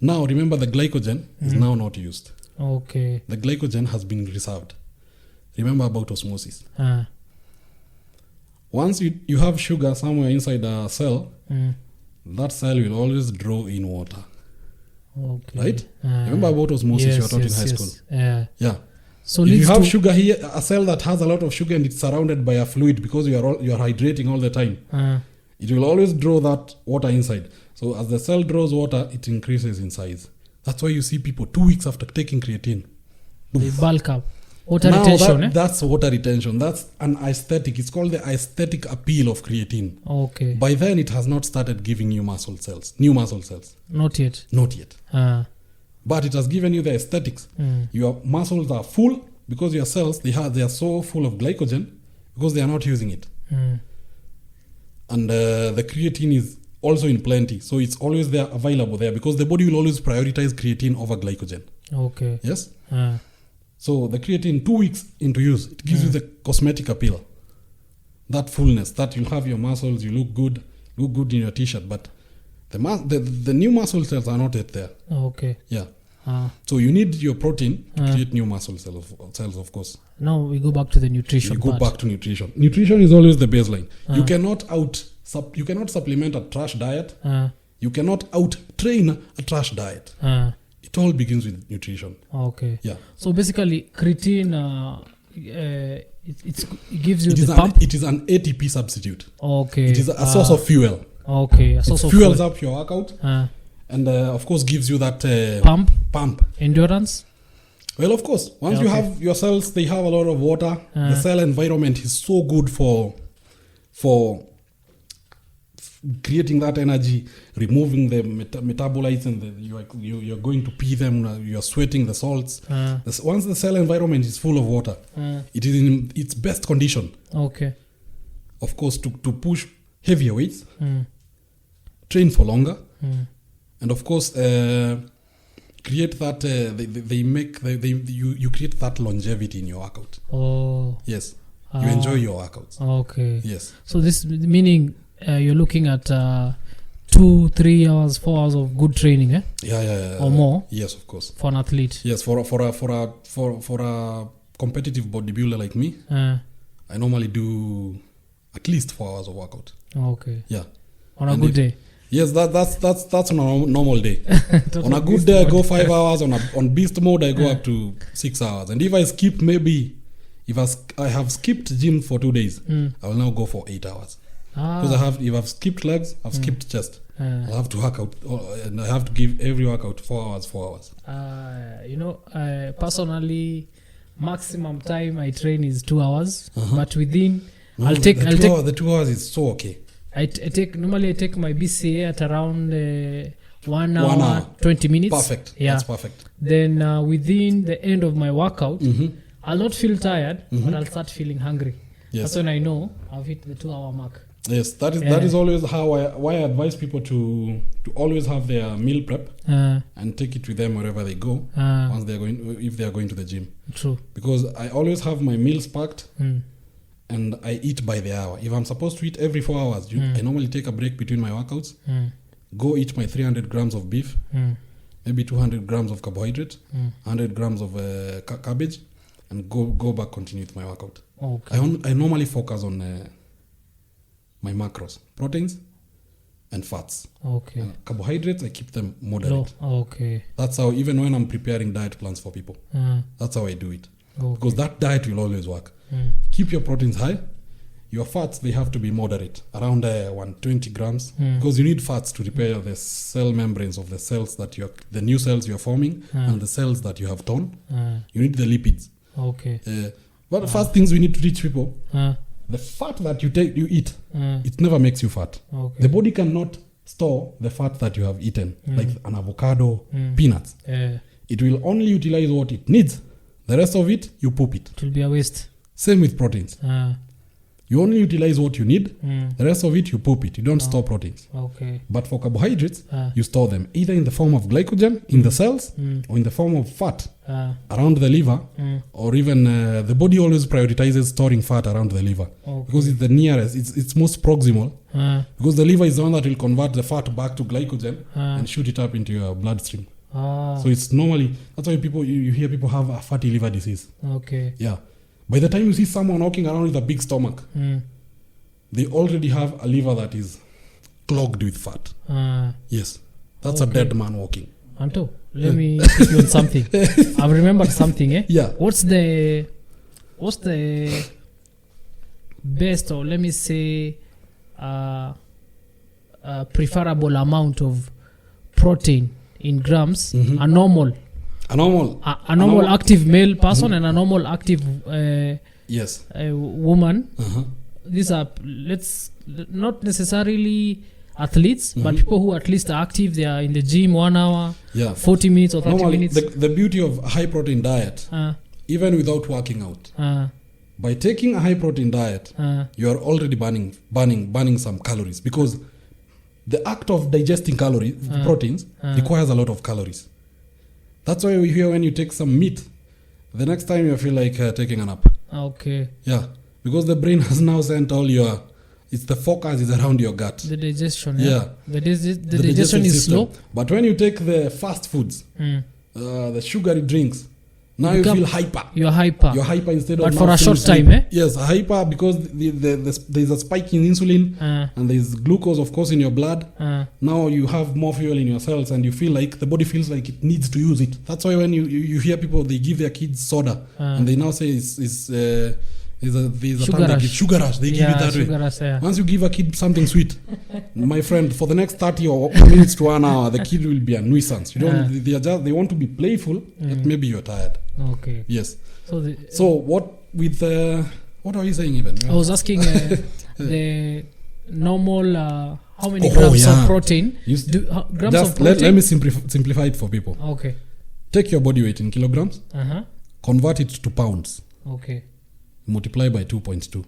Now, remember the glycogen is now not used. Okay. The glycogen has been reserved. Remember about osmosis. Once you have sugar somewhere inside a cell, that cell will always draw in water. Okay. Right? Remember about osmosis you were taught in high school. Yeah. So if you have sugar here, a cell that has a lot of sugar and it's surrounded by a fluid because you are hydrating all the time, it will always draw that water inside. So as the cell draws water, it increases in size. That's why you see people 2 weeks after taking creatine, they bulk up. Water retention. That's water retention. That's an aesthetic. It's called the aesthetic appeal of creatine. Okay. By then, it has not started giving you new muscle cells. Not yet. But it has given you the aesthetics. Your muscles are full because your cells, they are so full of glycogen because they are not using it. And the creatine is also in plenty. So it's always there, available there, because the body will always prioritize creatine over glycogen. Okay. Yes? So the creatine, 2 weeks into use, it gives you the cosmetic appeal. that fullness, that you have your muscles, you look good in your t-shirt, but the new muscle cells are not yet there. Okay. Yeah. So you need your protein to create new muscle cells, of course. Now we go back to the nutrition. We go back to nutrition. Nutrition is always the baseline. You cannot supplement a trash diet. You cannot out-train a trash diet. It all begins with nutrition. Okay. Yeah. So basically, creatine, it gives you the pump? It is an ATP substitute. Okay. It is a source of fuel. Okay. A source it of fuels fuel. up your workout. And of course gives you that pump. Endurance? Well, of course. Once you have your cells, they have a lot of water. The cell environment is so good for creating that energy, removing the metabolites, and you're going to pee them. You're sweating the salts. Once the cell environment is full of water, it is in its best condition. Okay. Of course, to push heavier weights, train for longer, and of course create that. You create that longevity in your workout. Oh. Yes. You enjoy your workouts. Okay. Yes. So this meaning you're looking at 2, 3 hours, 4 hours of good training, eh? Yeah. Or more. Yes, of course. For an athlete. Yes, for a competitive bodybuilder like me, I normally do at least 4 hours of workout. Okay. Yeah. On a good day. Yes, that's on a normal day. On a good day, I go 5 hours. On beast mode, I go up to 6 hours. And if I skip, if I have skipped gym for 2 days, I will now go for 8 hours. Because if I've skipped legs, I've skipped chest. I'll have to work out, and I have to give every workout 4 hours. Personally, maximum time I train is 2 hours, but within the 2 hours is so okay. I take my BCA at around 1 hour 20 minutes. Perfect. Yeah. That's perfect. Then within the end of my workout, I'll not feel tired, but I'll start feeling hungry. Yes. That's when I know I've hit the 2 hour mark. Yes, that is always why I advise people to always have their meal prep and take it with them wherever they go once if they are going to the gym. True. Because I always have my meals packed and I eat by the hour. If I'm supposed to eat every 4 hours, I normally take a break between my workouts, go eat my 300 grams of beef, maybe 200 grams of carbohydrate, 100 grams of cabbage, and go back, continue with my workout. Okay. I normally focus on my macros, proteins and fats. Okay. Carbohydrates, I keep them moderate. Okay. That's how, even when I'm preparing diet plans for people, that's how I do it. Okay. Because that diet will always work. Keep your proteins high. Your fats, they have to be moderate, around 120 grams. Because you need fats to repair the cell membranes of the cells the new cells you're forming and the cells that you have torn. You need the lipids. Okay. But the first things we need to teach people, the fat that you eat, it never makes you fat. Okay. The body cannot store the fat that you have eaten, like an avocado, peanuts. It will only utilize what it needs. The rest of it, you poop it. It will be a waste. Same with proteins. You only utilize what you need. The rest of it, you poop it. You don't store proteins. Okay. But for carbohydrates, you store them either in the form of glycogen in the cells or in the form of fat around the liver, or even the body always prioritizes storing fat around the liver because it's the nearest, it's most proximal, because the liver is the one that will convert the fat back to glycogen and shoot it up into your bloodstream. So it's normally, that's why you hear people have a fatty liver disease. Okay. Yeah. By the time you see someone walking around with a big stomach, they already have a liver that is clogged with fat. Yes. That's a dead man walking. Anto, let me put you on something. I've remembered something, eh? Yeah. What's the best, or let me say, preferable amount of protein in grams, a normal active male person and a normal active woman. These are, not necessarily athletes, but people who at least are active. They are in the gym 1 hour, 40 minutes or 30 minutes. The beauty of a high protein diet, even without working out, by taking a high protein diet, you are already burning some calories, because the act of digesting proteins requires a lot of calories. That's why we hear when you take some meat, the next time you feel like taking a nap. Okay. Yeah. because the brain has now sent all your. It's the focus is around your gut. The digestion. Yeah. The digestion is system. slow. But when you take the fast foods, the sugary drinks, now you feel hyper. You're hyper. You're hyper instead but of. But for a short time, eh? Yes, hyper because there's a spike in insulin and there's glucose, of course, in your blood. Now you have more fuel in your cells and you feel like the body feels like it needs to use it. That's why when you hear people, they give their kids soda and they now say it's there's a sugar time they rush. give sugar rush. They give it that way. Rush, yeah. Once you give a kid something sweet, my friend, for the next 30 or minutes to 1 hour, the kid will be a nuisance. You don't. They want to be playful, yet maybe you're tired. Okay. Yes. So what with what are you saying even? I was asking the normal how many grams of protein? Grams of protein. Let me simplify it for people. Okay. Take your body weight in kilograms. Convert it to pounds. Okay. Multiply by 2.2.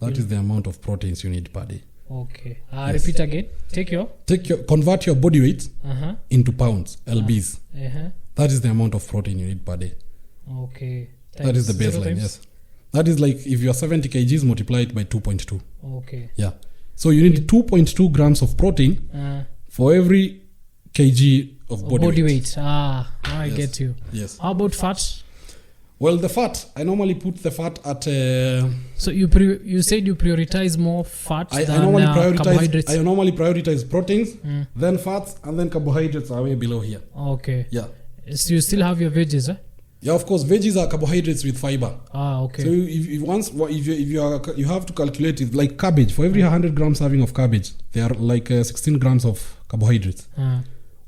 That is the amount of proteins you need per day. Okay. Yes. Repeat again. Convert your body weight into pounds, lbs. That is the amount of protein you need per day. Okay. That is the baseline. Yes. That is like if you are 70 kgs, multiply it by 2.2. Okay. Yeah. So you need 2.2 grams of protein for every kg of body weight. I get you. Yes. How about fat? Well, the fat, I normally put the fat at. So you said you prioritize more fat than carbohydrates. I normally prioritize proteins, then fats, and then carbohydrates are way below here. Okay. Yeah. So you still have your veggies, eh? Yeah, of course. Veggies are carbohydrates with fiber. Okay. So if you have to calculate it, like cabbage, for every 100 grams serving of cabbage, there are like 16 grams of carbohydrates.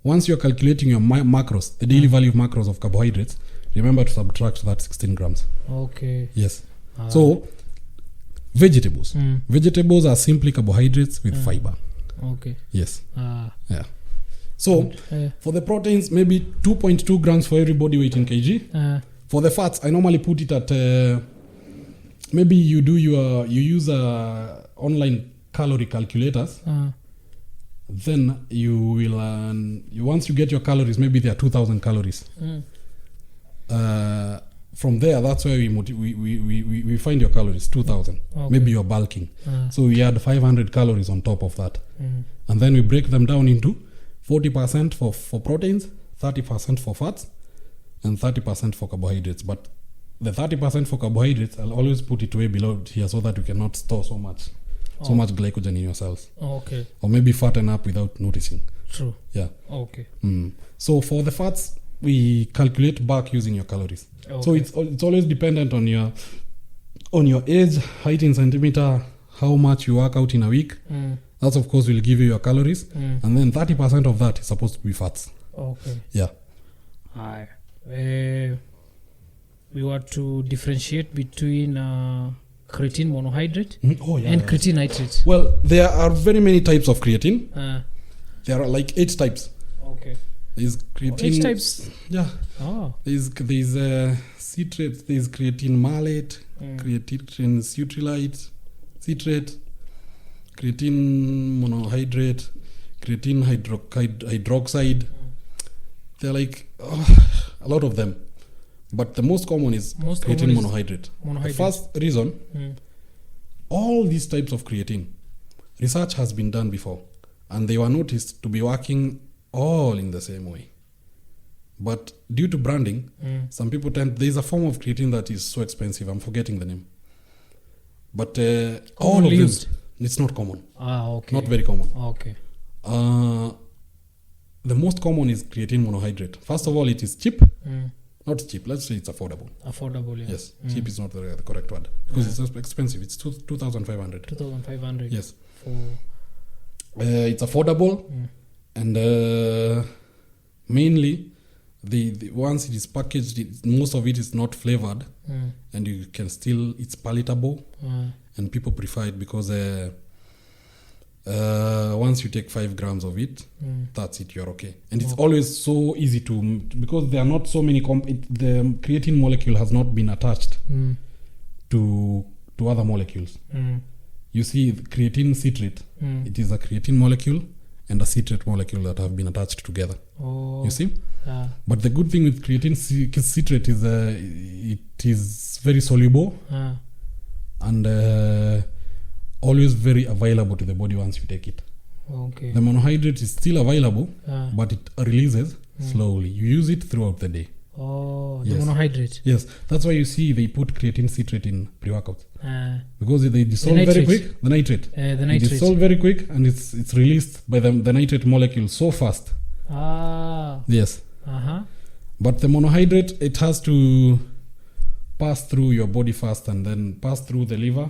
Once you're calculating your macros, the daily value of macros of carbohydrates, remember to subtract that 16 grams. Okay. Yes. So, vegetables. Vegetables are simply carbohydrates with fiber. Okay. Yes. Yeah. So, for the proteins, maybe 2.2 grams for every body weight in kg. For the fats, I normally put it at maybe you use online calorie calculators. Then you will once you get your calories, maybe they are 2,000 calories. From there, that's where we find your calories, 2,000. Okay. Maybe you're bulking. So we add 500 calories on top of that. And then we break them down into 40% for proteins, 30% for fats, and 30% for carbohydrates. But the 30% for carbohydrates, I'll always put it way below here so that you cannot store so much glycogen in your cells. Okay. Or maybe fatten up without noticing. True. Yeah. Okay. So for the fats, we calculate back using your calories. Okay. So it's always dependent on your age, height in centimeter, how much you work out in a week. That of course will give you your calories, and then 30% of that is supposed to be fats. Okay. Yeah. Alright. We want to differentiate between creatine monohydrate and creatine nitrate. Well, there are very many types of creatine. There are like 8 types. Okay. There's creatine. 8 types? Yeah. There's citrate, there's creatine malate, creatine citrate, creatine monohydrate, creatine hydroxide. They're like a lot of them. But the most common is creatine monohydrate. The first reason, all these types of creatine, research has been done before, and they were noticed to be working all in the same way. But due to branding, some people there's a form of creatine that is so expensive, I'm forgetting the name. But all of them, it's not common. Okay. Not very common. Okay. The most common is creatine monohydrate. First of all, it is cheap. Not cheap, let's say it's affordable. Affordable, yeah. Yes, cheap is not the correct word. Because it's expensive. It's 2,500. 2,500. Yes. It's affordable. And mainly, the once it is packaged, most of it is not flavored. And you can still, it's palatable. And people prefer it because once you take 5 grams of it, that's it, you're okay. And it's always so easy because there are not so many the creatine molecule has not been attached to other molecules. You see creatine citrate, it is a creatine molecule and a citrate molecule that have been attached together. You see? But the good thing with creatine citrate is it is very soluble and always very available to the body once you take it. Okay. The monohydrate is still available, but it releases slowly. You use it throughout the day. Oh, Yes. the monohydrate. Yes, that's why you see they put creatine citrate in pre-workouts, because they dissolve very nitrate. quick. The nitrate. The It nitrate. dissolves very quick, and it's released by the nitrate molecule so fast. Yes. But the monohydrate, it has to pass through your body first and then pass through the liver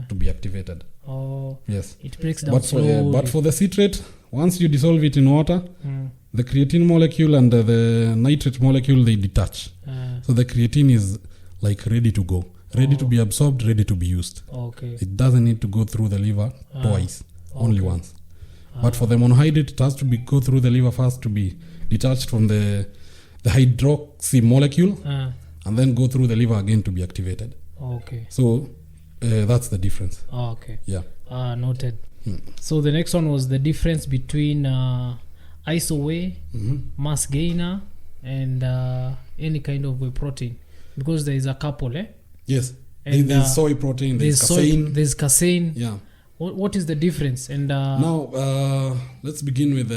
to be activated. Oh, Yes. it breaks down But slowly. for the citrate, once you dissolve it in water, the creatine molecule and the nitrate molecule, they detach. So the creatine is like ready to go, ready to be absorbed, ready to be used. Okay. It doesn't need to go through the liver twice, only once. But for the monohydrate, it has to go through the liver first to be detached from the hydroxy molecule, and then go through the liver again to be activated. Okay. So that's the difference. Okay. Yeah. Noted. So the next one was the difference between iso whey, mass gainer, and any kind of whey protein, because there is a couple, Yes. And, there's soy protein, there's casein. There's casein. Yeah. What is the difference? And Now, let's begin with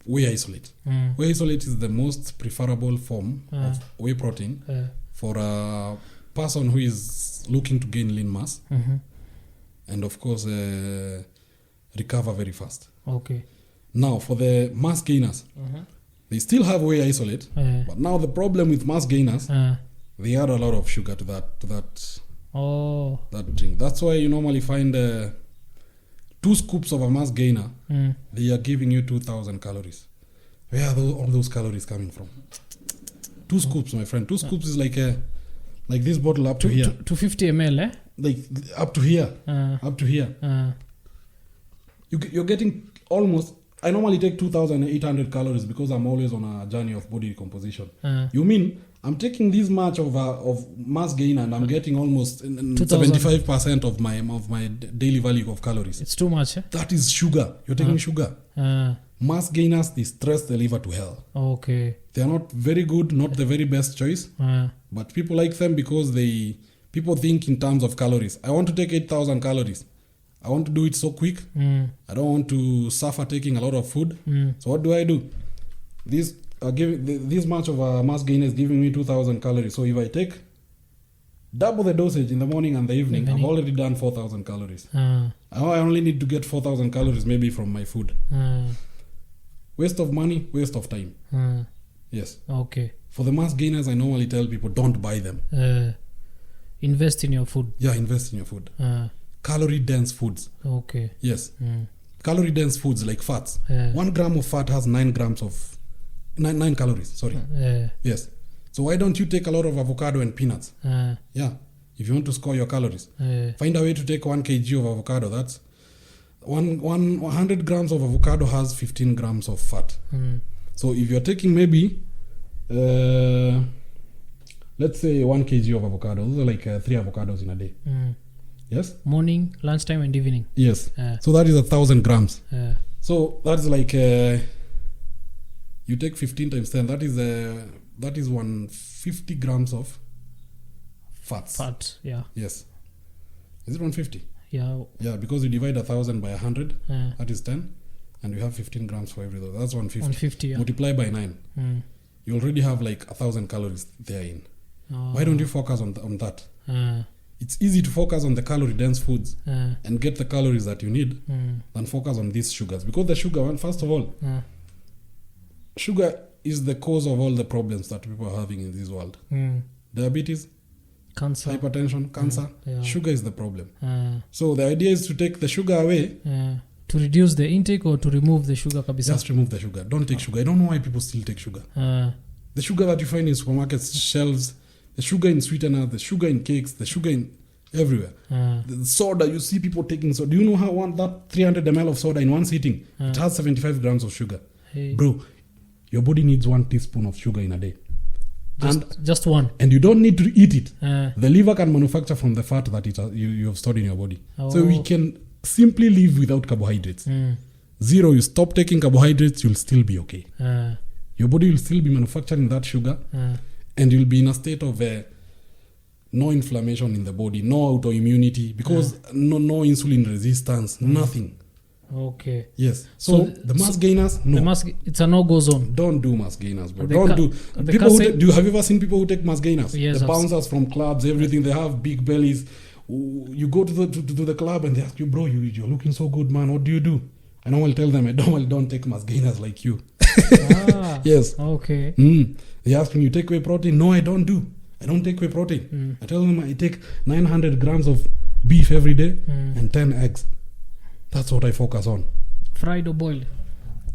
whey isolate. Whey isolate is the most preferable form of whey protein for a person who is looking to gain lean mass and, of course, recover very fast. Okay. Now, for the mass gainers, they still have whey isolate, but now the problem with mass gainers, they add a lot of sugar to that drink. That's why you normally find 2 scoops of a mass gainer, they are giving you 2,000 calories. Where are all those calories coming from? 2 scoops, my friend. 2 scoops is like this bottle up to here. 250 ml, eh? Like up to here. Up to here. You're getting almost... I normally take 2,800 calories because I'm always on a journey of body recomposition. You mean I'm taking this much of mass gain and I'm getting almost 75% of my daily value of calories. It's too much, eh? That is sugar. You're taking sugar. Mass gainers, they stress the liver to hell. Okay. They are not very good, not the very best choice. But people like them because people think in terms of calories. I want to take 8,000 calories. I want to do it so quick. I don't want to suffer taking a lot of food. So what do? This much of a mass gainer is giving me 2,000 calories. So if I take double the dosage in the morning and the evening, I've already done 4,000 calories. I only need to get 4,000 calories maybe from my food. Waste of money, waste of time. Yes. Okay. For the mass gainers, I normally tell people don't buy them. Invest in your food. Yeah, invest in your food. Calorie dense foods. Okay. Yes. Calorie dense foods like fats. 1 gram of fat has 9 grams of 9 calories. Sorry. Yes. So why don't you take a lot of avocado and peanuts? Yeah. If you want to score your calories, find a way to take 1 kg of avocado. That's 100 grams of avocado has 15 grams of fat. So if you're taking maybe, let's say 1 kg of avocado, those are like 3 avocados in a day. Yes. Morning, lunchtime, and evening. Yes. So that is 1,000 grams. So that's like you take 15 times 10. That is 150 grams of fats. Fat. Yeah. Yes. Is it 150? Yeah. Yeah, because you divide 1,000 by 100, that is 10, and you have 15 grams for every. That's 150. 150. Yeah. Multiply by 9. You already have like 1,000 calories therein. Why don't you focus on that? It's easy to focus on the calorie dense foods and get the calories that you need than focus on these sugars, because the sugar, first of all, sugar is the cause of all the problems that people are having in this world. Diabetes, cancer, hypertension, cancer. Sugar is the problem. So the idea is to take the sugar away. To reduce the intake or to remove the sugar kabisa? Just remove the sugar. Don't take sugar. I don't know why people still take sugar. The sugar that you find in supermarkets shelves, the sugar in sweeteners, the sugar in cakes, the sugar in everywhere. The soda, you see people taking soda. Do you know how that 300 ml of soda in one sitting, it has 75 grams of sugar. Bro, your body needs 1 teaspoon of sugar in a day. Just one. And you don't need to eat it. The liver can manufacture from the fat that you have stored in your body. So we can simply live without carbohydrates. 0, you stop taking carbohydrates, you'll still be okay. Your body will still be manufacturing that sugar, and you'll be in a state of no inflammation in the body, no autoimmunity, because no insulin resistance, nothing. Okay. Yes. So the mass gainers, no. It's a no-go zone. Don't do mass gainers, bro. The People who have you ever seen people who take mass gainers? Yes, the bouncers from clubs, everything. They have big bellies. You go to the club and they ask you, bro, you're looking so good, man. What do you do? I normally tell them, I don't take mass gainers like you. Yes. Okay. They ask me, you take whey protein? No, I don't take whey protein. I tell them I take 900 grams of beef every day and 10 eggs. That's what I focus on. Fried or boiled?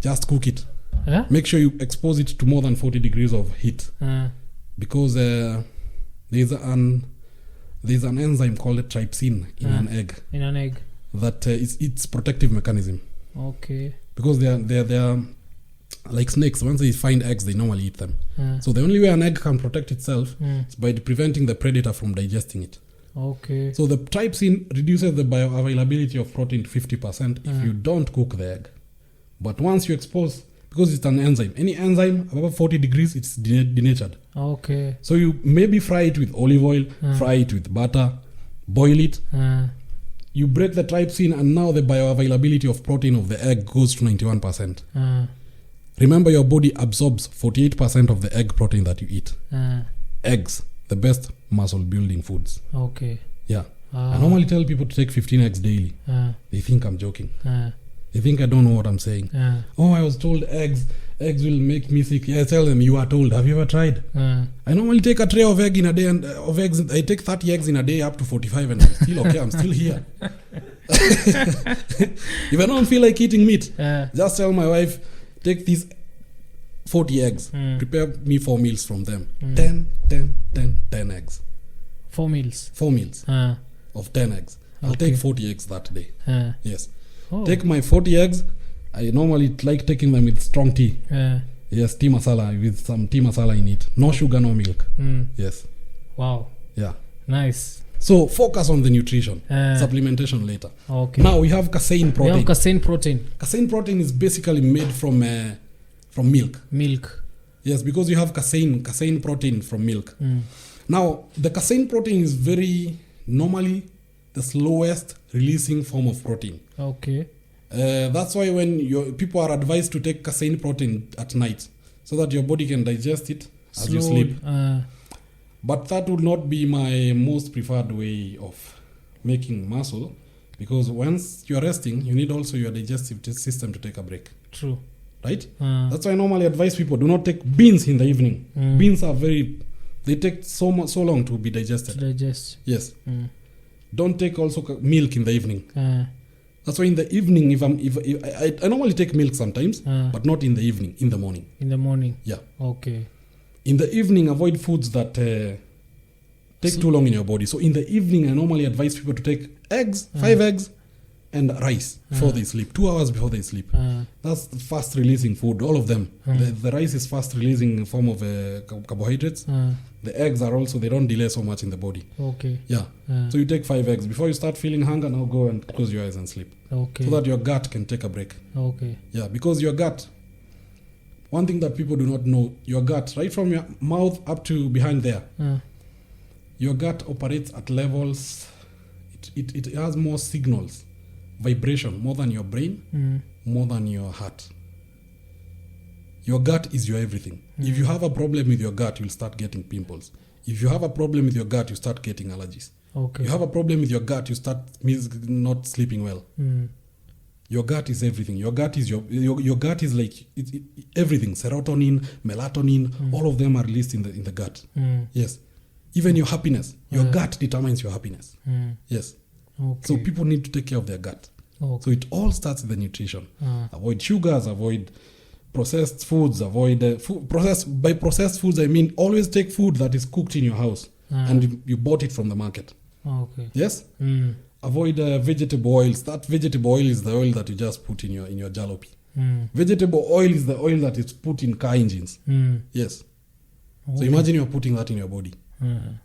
Just cook it. Yeah? Make sure you expose it to more than 40 degrees of heat. Because there's an enzyme called trypsin in an egg. In an egg. That is its protective mechanism. Okay. Because they are like snakes. Once they find eggs, they normally eat them. So the only way an egg can protect itself is by preventing the predator from digesting it. Okay. So the trypsin reduces the bioavailability of protein to 50% if you don't cook the egg. But once you expose, because it's an enzyme, any enzyme above 40 degrees, it's denatured. Okay. So you maybe fry it with olive oil, fry it with butter, boil it. You break the trypsin and now the bioavailability of protein of the egg goes to 91%. Remember, your body absorbs 48% of the egg protein that you eat. Eggs, the best muscle building foods. Okay. Yeah. I normally tell people to take 15 eggs daily. They think I'm joking. They think I don't know what I'm saying. Oh, I was told eggs will make me sick. Yeah, I tell them, you are told. Have you ever tried? I normally take a tray of egg in a day, and of eggs. I take 30 eggs in a day up to 45, and I'm still okay. I'm still here. If I don't feel like eating meat, just tell my wife, take these 40 eggs. Prepare me 4 meals from them. 10 eggs. 4 meals? 4 meals of 10 eggs. I'll take 40 eggs that day. Yes. Oh. Take my 40 eggs. I normally like taking them with strong tea. Yes, tea masala, with some tea masala in it. No sugar, no milk. Yes. Wow. Yeah. Nice. So focus on the nutrition. Supplementation later. Okay. Now we have casein protein. Casein protein is basically made from milk. Milk. Yes, because you have casein protein from milk. Now, the casein protein is very normally the slowest releasing form of protein. Okay. That's why when people are advised to take casein protein at night so that your body can digest it as you sleep. But that would not be my most preferred way of making muscle, because once you are resting, you need also your digestive system to take a break. True. Right? That's why I normally advise people, do not take beans in the evening. Beans are they take so long to be digested. To digest. Yes. Don't take also milk in the evening. That's why in the evening, if I normally take milk sometimes, but not in the evening, in the morning. In the morning? Yeah. Okay. In the evening, avoid foods that take too long in your body. So in the evening, I normally advise people to take eggs, 5 eggs, and rice before they sleep, 2 hours before they sleep. That's the fast releasing food, all of them. The rice is fast releasing form of carbohydrates. The eggs are also, they don't delay so much in the body. Okay. Yeah. So you take 5 eggs. Before you start feeling hunger, now go and close your eyes and sleep. Okay. So that your gut can take a break. Okay. Yeah, because your gut, one thing that people do not know, your gut, right from your mouth up to behind there, your gut operates at levels, it has more signals, vibration, more than your brain, more than your heart. Your gut is your everything. If you have a problem with your gut, you'll start getting pimples. If you have a problem with your gut, you start getting allergies. Okay. You have a problem with your gut, you start not sleeping well. Your gut is everything. Your gut is your gut is like everything. Serotonin, melatonin, all of them are released in the gut. Yes. Even your happiness. Your gut determines your happiness. Yes. Okay. So people need to take care of their gut. Okay. So it all starts with the nutrition. Avoid sugars, avoid processed foods, by processed foods I mean always take food that is cooked in your house and you bought it from the market. Okay. Yes? Avoid vegetable oils. That vegetable oil is the oil that you just put in your jalopy. Vegetable oil is the oil that is put in car engines. Yes. Okay. So imagine you're putting that in your body.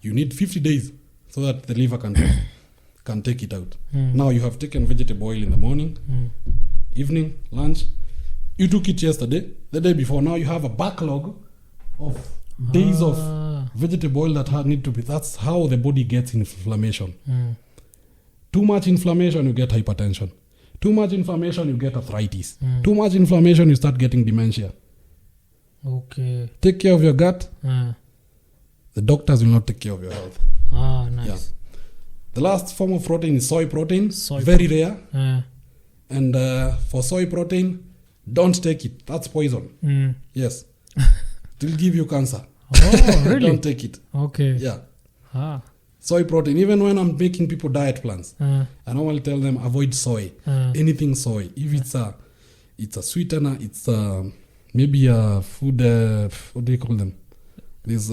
You need 50 days so that the liver can take it out. Now you have taken vegetable oil in the morning, evening, lunch. You took it yesterday, the day before. Now you have a backlog of days of vegetable oil that need to be. That's how the body gets inflammation. Too much inflammation, you get hypertension. Too much inflammation, you get arthritis. Too much inflammation, you start getting dementia. Okay. Take care of your gut. The doctors will not take care of your health. Nice. Yeah. The last form of protein is soy protein. Very rare. And for soy protein, don't take it. That's poison. Yes. It will give you cancer. Oh, really? Don't take it. Okay. Yeah. Soy protein. Even when I'm making people diet plans, I normally tell them avoid soy. Anything soy. If it's a sweetener, it's maybe a food. What do you call them? These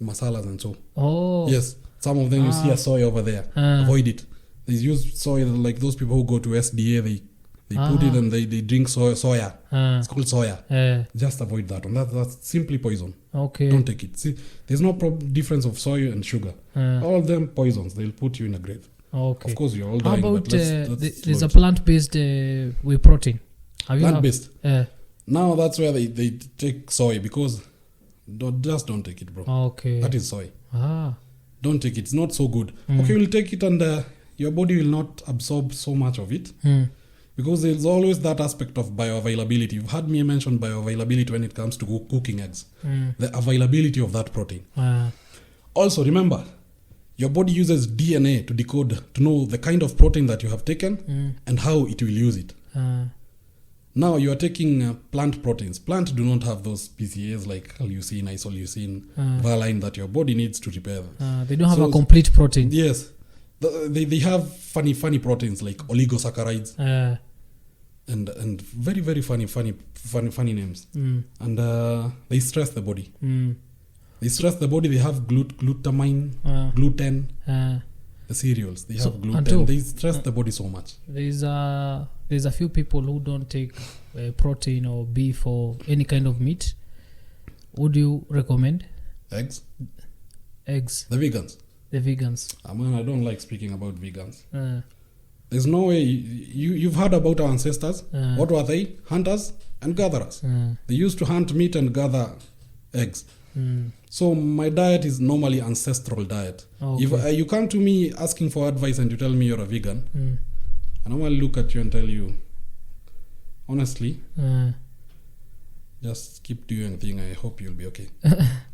masalas and so. Oh. Yes. Some of them you see a soy over there. Avoid it. They use soy like those people who go to SDA. They put it and they drink soya. It's called soya. Just avoid that one. That's simply poison. Okay. Don't take it. See, there's no difference of soy and sugar. All of them poisons. They'll put you in a grave. Okay. Of course, you're all How dying. about but let's there's a plant-based whey protein? Have you plant-based? heard? Now that's where they take soy because don't take it, bro. Okay. That is soy. Don't take it. It's not so good. Okay, you'll take it and your body will not absorb so much of it. Because there's always that aspect of bioavailability. You've heard me mention bioavailability when it comes to cooking eggs. The availability of that protein. Also, remember, your body uses DNA to decode, to know the kind of protein that you have taken and how it will use it. Now, you are taking plant proteins. Plants do not have those PCAs like leucine, isoleucine, valine that your body needs to repair them. They don't have a complete protein. Yes. They have funny proteins like oligosaccharides. And very, very funny names. And they stress the body. They stress the body. They have glutamine, gluten, the cereals. They have gluten. They stress the body so much. There's a few people who don't take protein or beef or any kind of meat. Would you recommend? Eggs. The vegans. I don't like speaking about vegans. There's no way. You've heard about our ancestors. What were they? Hunters and gatherers. They used to hunt meat and gather eggs. So my diet is normally ancestral diet. Okay. If you come to me asking for advice and you tell me you're a vegan, I normally look at you and tell you, honestly, just keep doing the thing. I hope you'll be okay.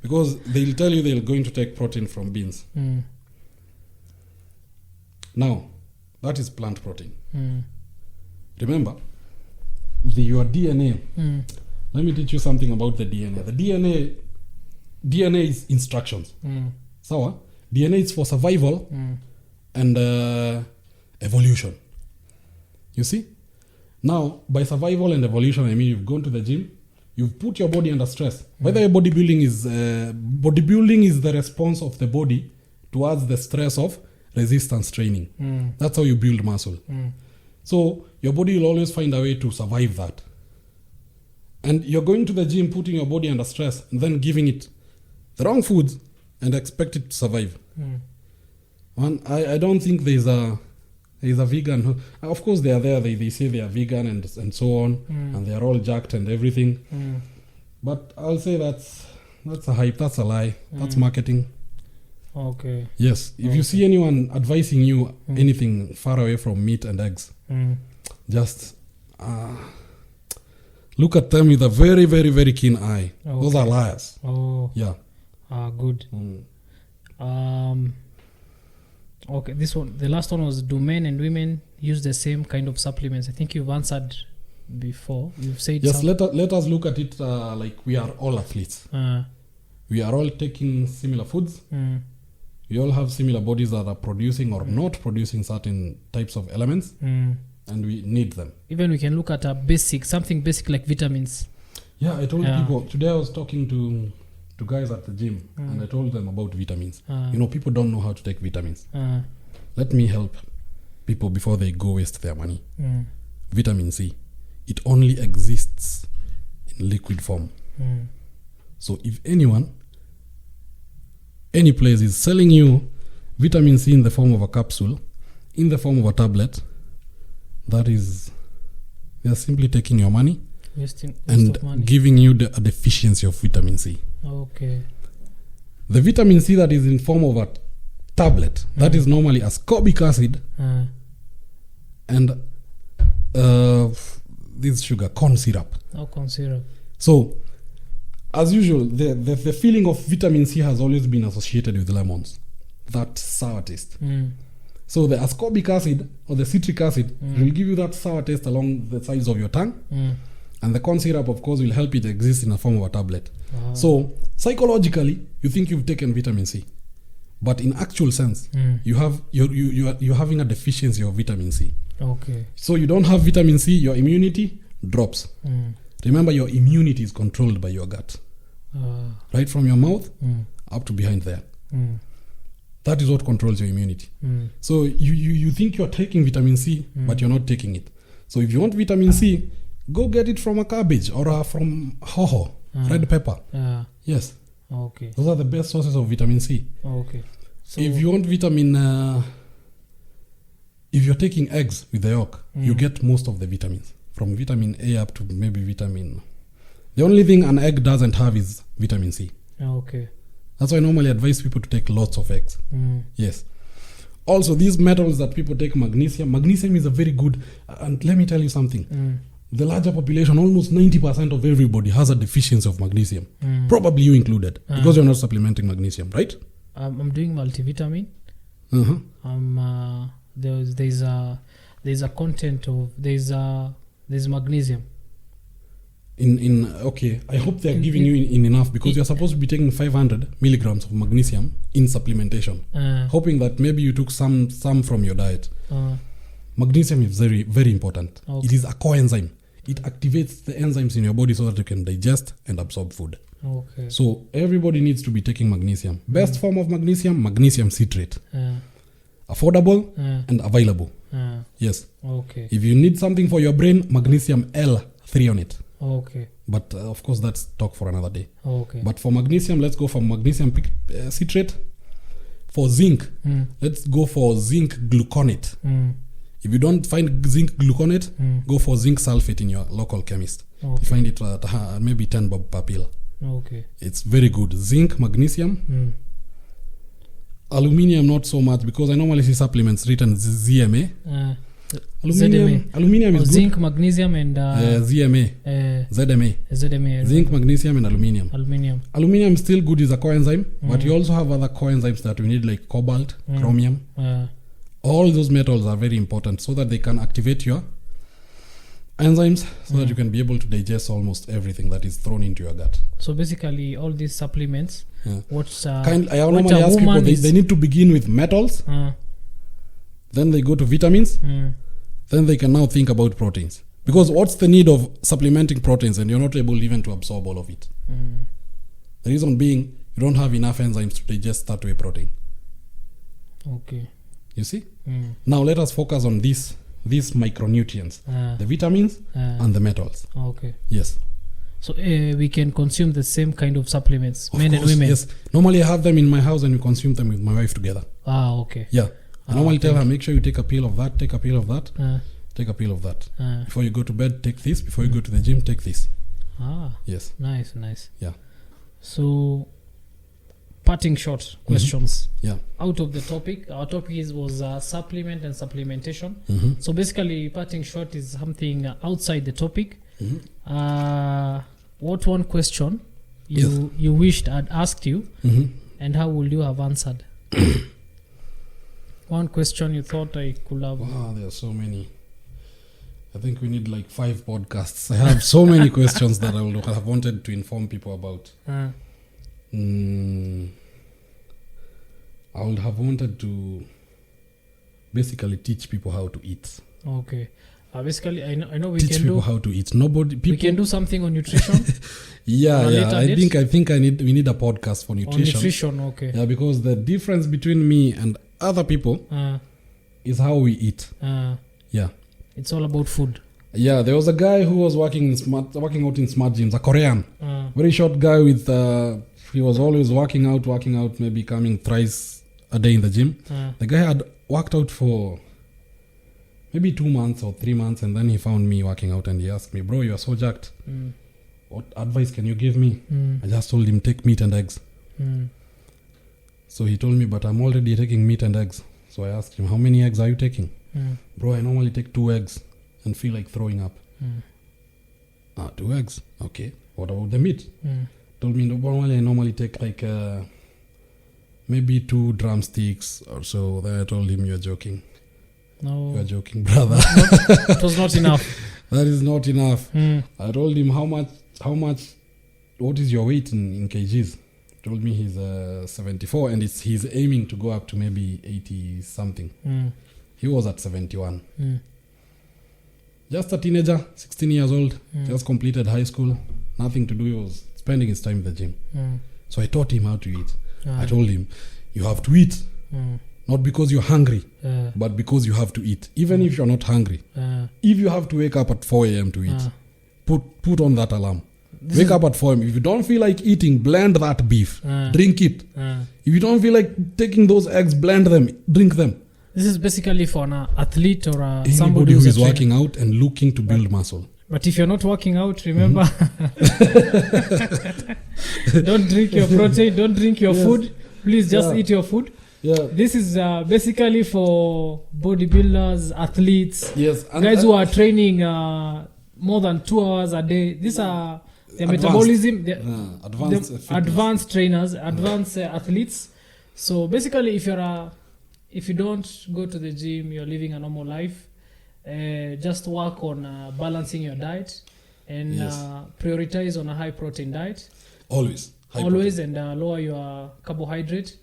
Because they'll tell you they're going to take protein from beans. Now, that is plant protein. Remember, your DNA. Let me teach you something about the DNA. The DNA is instructions. So, DNA is for survival and evolution. You see? Now, by survival and evolution, I mean you've gone to the gym, you've put your body under stress. Whether bodybuilding is the response of the body towards the stress of resistance training. That's how you build muscle. So your body will always find a way to survive that. And you're going to the gym, putting your body under stress, and then giving it the wrong foods and expect it to survive. I don't think there's a vegan who, of course they are there, they say they are vegan and so on, and they are all jacked and everything. But I'll say that's a hype, that's a lie, that's marketing. Okay. Yes. If you see anyone advising you anything far away from meat and eggs, just look at them with a very, very, very keen eye. Okay. Those are liars. Oh. Yeah. Good. Okay. This one, the last one was, do men and women use the same kind of supplements? I think you've answered before. You've said yes. Let us look at it like we are all athletes. We are all taking similar foods. We all have similar bodies that are producing or not producing certain types of elements, and we need them. Even we can look at something basic like vitamins. Yeah, I told people today. I was talking to guys at the gym, and I told them about vitamins. People don't know how to take vitamins. Let me help people before they go waste their money. Vitamin C, it only exists in liquid form. So if any place is selling you vitamin C in the form of a capsule, in the form of a tablet, they are simply taking your money and giving you a deficiency of vitamin C. Okay. The vitamin C that is in form of a tablet, that is normally ascorbic acid and this sugar, corn syrup. Oh, corn syrup. So, as usual, the feeling of vitamin C has always been associated with lemons. That sour taste. So the ascorbic acid or the citric acid will give you that sour taste along the sides of your tongue. And the corn syrup, of course, will help it exist in the form of a tablet. So psychologically, you think you've taken vitamin C, but in actual sense, you're having a deficiency of vitamin C. Okay. So you don't have vitamin C, your immunity drops. Remember, your immunity is controlled by your gut, right from your mouth up to behind there. That is what controls your immunity. So you think you're taking vitamin C, but you're not taking it. So if you want vitamin C, go get it from a cabbage or from hoho, red pepper. Yes. Okay. Those are the best sources of vitamin C. Okay. So if you want vitamin, if you're taking eggs with the yolk, you get most of the vitamins. From vitamin A up to maybe vitamin. The only thing an egg doesn't have is vitamin C. Okay. That's why I normally advise people to take lots of eggs. Yes. Also, these metals that people take, magnesium. Magnesium is a very good, and let me tell you something. The larger population, almost 90% of everybody has a deficiency of magnesium. Probably you included, because you're not supplementing magnesium, right? I'm doing multivitamin. There's a content of there's magnesium. Okay, I hope they're giving you in enough, because you're supposed to be taking 500 milligrams of magnesium in supplementation, hoping that maybe you took some from your diet. Magnesium is very, very important. Okay. It is a coenzyme. It activates the enzymes in your body so that you can digest and absorb food. Okay. So everybody needs to be taking magnesium. Best form of magnesium citrate. Affordable and available. Yes. Okay. If you need something for your brain, magnesium L3 on it. Okay. But of course, that's talk for another day. Okay. But for magnesium, let's go for magnesium citrate. For zinc, let's go for zinc gluconate. If you don't find zinc gluconate, go for zinc sulfate in your local chemist. Okay. You find it at maybe 10 bob per pill. Okay. It's very good. Zinc, magnesium. Aluminium, not so much, because I normally see supplements written ZMA. Aluminium is good. Zinc, magnesium, and ZMA. ZMA. Zinc, magnesium, and aluminium. Aluminium is still good, is a coenzyme, but you also have other coenzymes that we need, like cobalt, chromium. All those metals are very important so that they can activate your enzymes so that you can be able to digest almost everything that is thrown into your gut. So basically, all these supplements, I normally ask people, they need to begin with metals, then they go to vitamins, then they can now think about proteins. Because what's the need of supplementing proteins and you're not able even to absorb all of it? The reason being, you don't have enough enzymes to digest that whey protein. Okay. You see? Now let us focus on these micronutrients, the vitamins and the metals. Okay. Yes. So we can consume the same kind of supplements, men and women. Yes. Normally I have them in my house and we consume them with my wife together. Okay. Yeah. I normally tell her, make sure you take a pill of that, take a pill of that, take a pill of that. Before you go to bed, take this. Before you go to the gym, take this. Yes. Nice. Yeah. So, parting short questions. Yeah. Out of the topic, our topic was supplement and supplementation. So basically, parting short is something outside the topic. What one question you wished I'd asked you, and how would you have answered? One question you thought I could have. Wow, there are so many. I think we need like 5 podcasts. I have so many questions that I would have wanted to inform people about. I would have wanted to basically teach people how to eat. Okay. Basically, I know we teach can people do how to eat. We can do something on nutrition. I think we need a podcast for nutrition. On nutrition, okay. Yeah, because the difference between me and other people is how we eat. Yeah. It's all about food. Yeah, there was a guy who was working out in smart gyms, a Korean, very short guy with. He was always working out, maybe coming thrice a day in the gym. The guy had worked out for maybe 2 months or 3 months, and then he found me working out and he asked me, bro, you are so jacked. what advice can you give me? I just told him, take meat and eggs. So he told me, but I'm already taking meat and eggs. So I asked him, how many eggs are you taking? Bro, I normally take 2 eggs and feel like throwing up. 2 eggs. Okay. What about the meat? Told me, normally I normally take like maybe 2 drumsticks or so. Then I told him, you're joking. No. You're joking, brother. It was not enough. That is not enough. I told him, how much, what is your weight in kgs? Told me he's 74 and he's aiming to go up to maybe 80 something. He was at 71. Just a teenager, 16 years old, just completed high school, nothing to do. He was spending his time in the gym. So I taught him how to eat. I told him, you have to eat, not because you're hungry, but because you have to eat. Even if you're not hungry, if you have to wake up at 4 a.m. to eat, put on that alarm. Wake up at 4 a.m. If you don't feel like eating, blend that beef, drink it. If you don't feel like taking those eggs, blend them, drink them. This is basically for an athlete or somebody somebody who is working out and looking to build muscle. But if you're not working out, remember, don't drink your protein, don't drink your food. Please just eat your food. This is basically for bodybuilders, athletes, guys who are training more than 2 hours a day. These are the metabolism, advanced trainers, advanced athletes. So basically, if you don't go to the gym, you're living a normal life. Just work on balancing your diet and prioritize on a high protein diet. Always, and lower your carbohydrate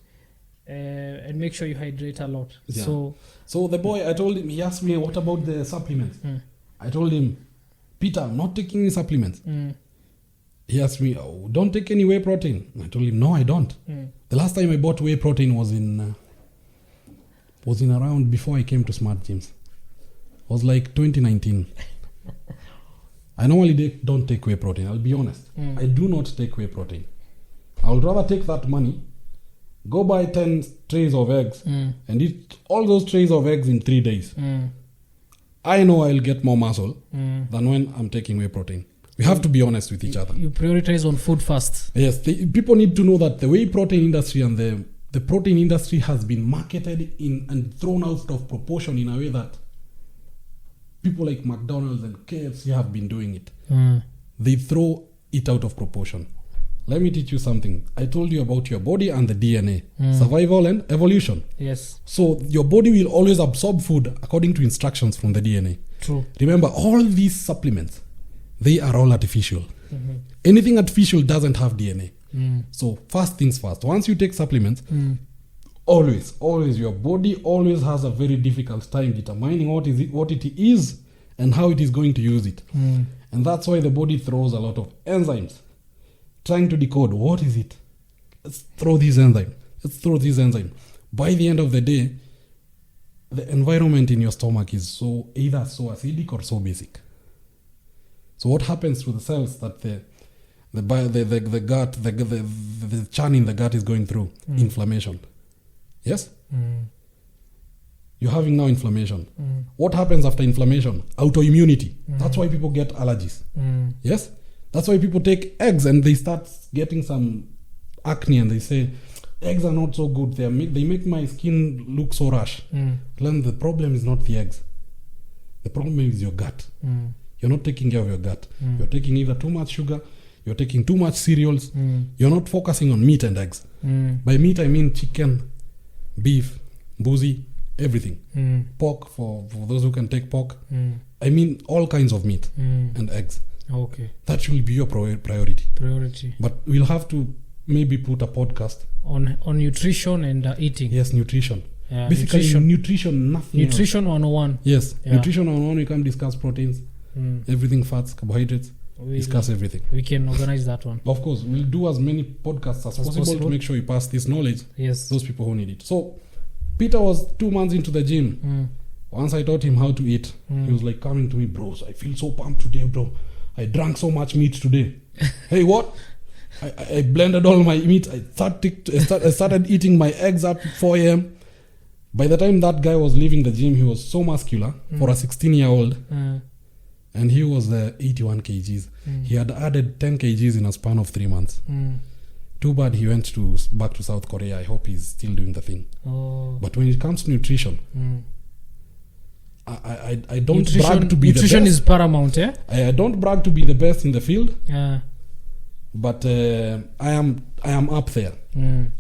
and make sure you hydrate a lot. So the boy, I told him, he asked me, what about the supplements? I told him, Peter, I'm not taking any supplements. He asked me, don't take any whey protein. I told him, no, I don't. The last time I bought whey protein was in around before I came to Smart Gyms. It was like 2019. I normally don't take whey protein. I'll be honest. I do not take whey protein. I would rather take that money, go buy 10 trays of eggs and eat all those trays of eggs in 3 days. I know I'll get more muscle than when I'm taking whey protein. We have to be honest with each other. You prioritize on food first. Yes, people need to know that the whey protein industry and the protein industry has been marketed in and thrown out of proportion in a way that people like McDonald's and KFC have been doing it. They throw it out of proportion. Let me teach you something. I told you about your body and the DNA, survival and evolution. Yes. So your body will always absorb food according to instructions from the DNA. True. Remember, all these supplements, they are all artificial. Anything artificial doesn't have DNA. So first things first, once you take supplements, always your body always has a very difficult time determining what it is and how it is going to use it. And that's why the body throws a lot of enzymes trying to decode what is it. Let's throw this enzyme. By the end of the day, the environment in your stomach is either so acidic or so basic. So what happens to the cells that the gut, the churn in the gut is going through? Inflammation. Yes? You're having now inflammation. What happens after inflammation? Autoimmunity. That's why people get allergies. Yes? That's why people take eggs and they start getting some acne and they say, eggs are not so good. They make my skin look so rash. The problem is not the eggs. The problem is your gut. You're not taking care of your gut. You're taking either too much sugar, you're taking too much cereals, you're not focusing on meat and eggs. By meat, I mean chicken, beef, boozy, everything. Pork, for those who can take pork. I mean all kinds of meat and eggs. Okay. That should be your priority. But we'll have to maybe put a podcast on nutrition and eating. Yes, nutrition. Basically, nutrition, nothing Nutrition else. 101. Yes, nutrition 101, we can discuss proteins, everything, fats, carbohydrates, discuss everything. We can organize that one. Of course, we'll do as many podcasts as possible to make sure we pass this knowledge those people who need it. So, Peter was 2 months into the gym. Once I taught him how to eat, he was like coming to me, bro, I feel so pumped today, bro. I drank so much meat today. Hey, what? I blended all my meat. I started eating my eggs at 4 a.m. By the time that guy was leaving the gym, he was so muscular for a 16-year-old. and he was 81 kgs. He had added 10 kgs in a span of 3 months. Too bad he went back to South Korea. I hope he's still doing the thing. But when it comes to nutrition, I don't brag to be the best. Nutrition is paramount, yeah? I don't brag to be the best in the field. Yeah. But I am up there.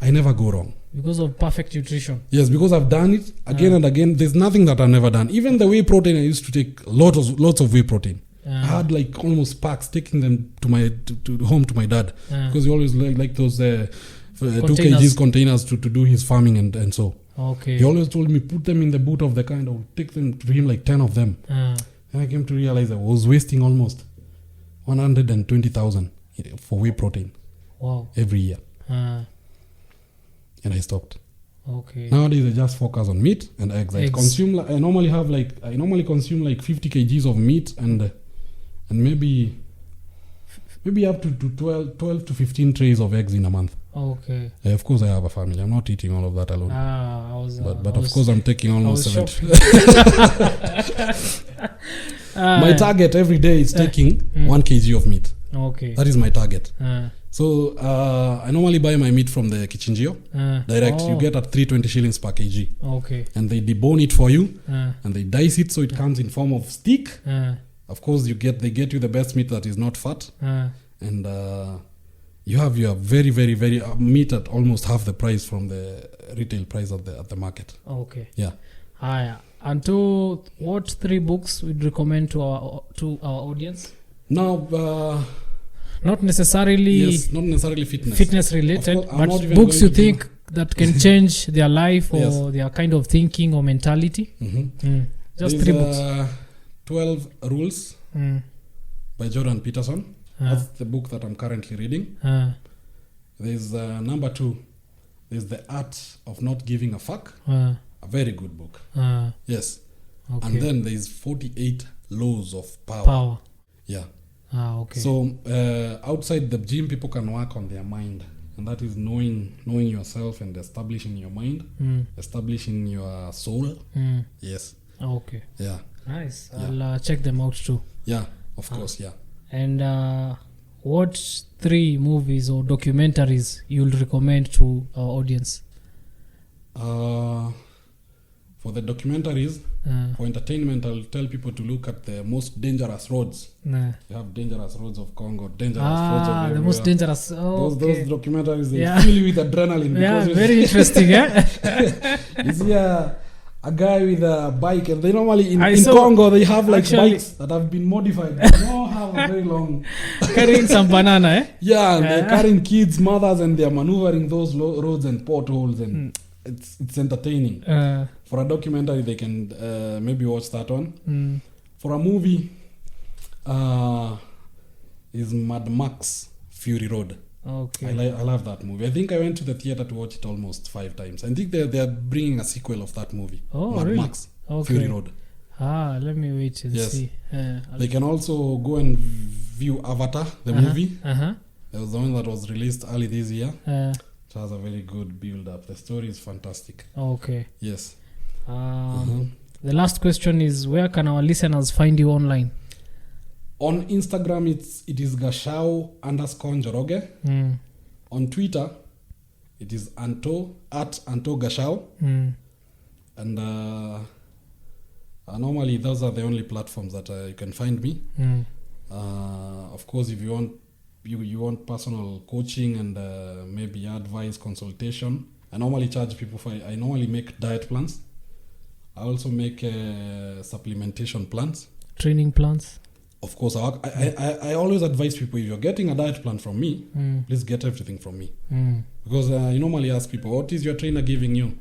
I never go wrong. Because of perfect nutrition. Yes, because I've done it again and again. There's nothing that I've never done. Even the whey protein, I used to take lots of whey protein. I had like almost packs, taking them to my to home to my dad, because he always like those 2 kgs containers to do his farming and so. Okay. He always told me, put them in the boot of the car, and I would take them to him, like 10 of them. And I came to realize I was wasting almost 120,000 for whey protein. Wow. Every year. And I stopped. Okay. Nowadays I just focus on meat and eggs. I normally consume like 50 kgs of meat and maybe up to 12 to 15 trays of eggs in a month. Okay. Of course I have a family. I'm not eating all of that alone. But of course I'm taking almost 70. My target every day is taking 1 kg of meat. Okay. That is my target. So I normally buy my meat from the Kichinjio direct. You get at 320 shillings per kg. Okay. And they debone it for you, and they dice it so it comes in form of steak. Of course, they get you the best meat that is not fat, and you have your very, very, very meat at almost half the price from the retail price at the market. Okay. Yeah. And to what 3 books would recommend to our audience? Now. Not necessarily fitness related, but books you think that can change their life or their kind of thinking or mentality. Just There's 3 books. 12 Rules by Jordan Peterson. That's the book that I'm currently reading. There's number 2. There's The Art of Not Giving a Fuck. A very good book. Yes. Okay. And then there's 48 Laws of Power. Yeah. Okay. So outside the gym, people can work on their mind, and that is knowing yourself and establishing your mind, establishing your soul. Yes. Okay. Yeah. Nice. I'll check them out too. Yeah, of course. Yeah. And what 3 movies or documentaries you'll recommend to our audience? For the documentaries, for entertainment, I'll tell people to look at the most dangerous roads. You have dangerous roads of Congo, dangerous roads of everywhere. The most dangerous. Those documentaries, they fill you with adrenaline. Yeah, very interesting. You see a guy with a bike, and they normally in Congo they have like bikes that have been modified. They don't have a very long. Carrying some banana, Yeah, and they're carrying kids, mothers, and they're maneuvering those roads and potholes, and it's entertaining. For a documentary, they can maybe watch that one. For a movie, is Mad Max Fury Road. Okay. I love that movie. I think I went to the theater to watch it almost 5 times. I think they're bringing a sequel of that movie. Mad Max Fury Road. Let me wait and see. They can also go and view Avatar, the movie. There was the one that was released early this year. It has a very good build up. The story is fantastic. Okay. Yes. The last question is, where can our listeners find you online? On Instagram, it is Gashao_Njoroge. On Twitter, it is Anto Gashao. And normally those are the only platforms that you can find me. Of course, if you want personal coaching and maybe advice, consultation, I normally charge people I normally make diet plans. I also make supplementation plans. Training plans. Of course, I always advise people, if you're getting a diet plan from me, please get everything from me. Because I normally ask people, what is your trainer giving you?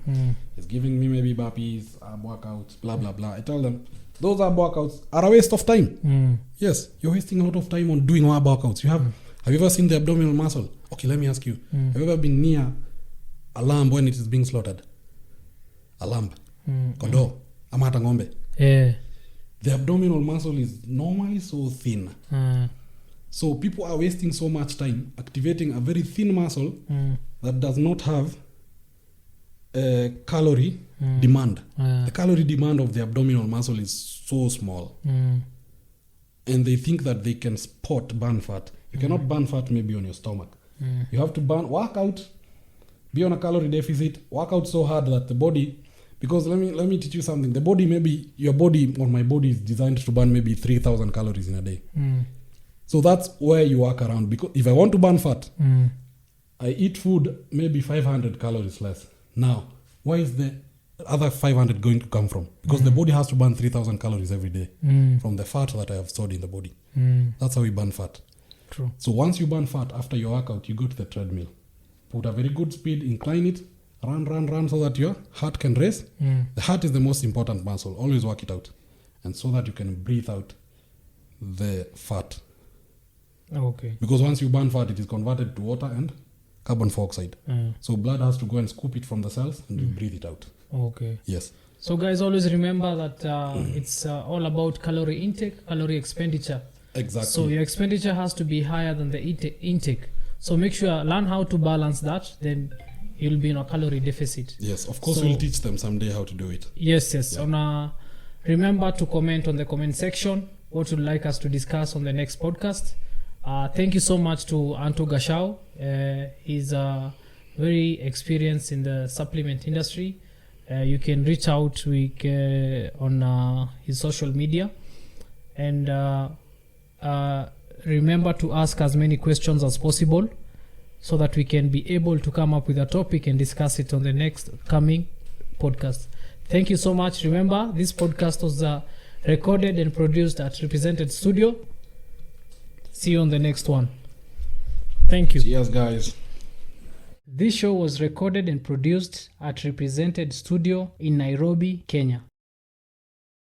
He's giving me maybe burpees, ab workouts, blah, blah, blah. I tell them, those ab workouts are a waste of time. Yes, you're wasting a lot of time on doing ab workouts. Have you ever seen the abdominal muscle? Okay, let me ask you. Have you ever been near a lamb when it is being slaughtered? A lamb. Kondo. Amata ngombe. Yeah. The abdominal muscle is normally so thin. So people are wasting so much time activating a very thin muscle that does not have a calorie demand. The calorie demand of the abdominal muscle is so small. and they think that they can spot burn fat. You cannot burn fat maybe on your stomach. You have to work out, be on a calorie deficit, work out so hard that the body, because let me teach you something. The body, maybe your body or my body is designed to burn maybe 3,000 calories in a day. So that's where you work around. Because if I want to burn fat, I eat food maybe 500 calories less. Now, where is the other 500 going to come from? Because the body has to burn 3,000 calories every day from the fat that I have stored in the body. That's how we burn fat. True. So once you burn fat after your workout, you go to the treadmill. Put a very good speed, incline it, run so that your heart can race. The heart is the most important muscle. Always work it out. And so that you can breathe out the fat. Okay. Because once you burn fat, it is converted to water and carbon dioxide. So blood has to go and scoop it from the cells and you breathe it out. Okay. Yes. So guys, always remember that it's all about calorie intake, calorie expenditure. Exactly. So your expenditure has to be higher than the intake. So make sure, learn how to balance that, then you'll be in a calorie deficit. Yes, of course, So, we'll teach them someday how to do it. Yes. Yeah. Remember to comment on the comment section what you'd like us to discuss on the next podcast. Thank you so much to Anto Gashao. He's very experienced in the supplement industry. You can reach out on his social media. And remember to ask as many questions as possible so that we can be able to come up with a topic and discuss it on the next coming podcast. Thank you so much. Remember, this podcast was recorded and produced at Represented Studio. See you on the next one. Thank you. Cheers, guys. This show was recorded and produced at Represented Studio in Nairobi, Kenya.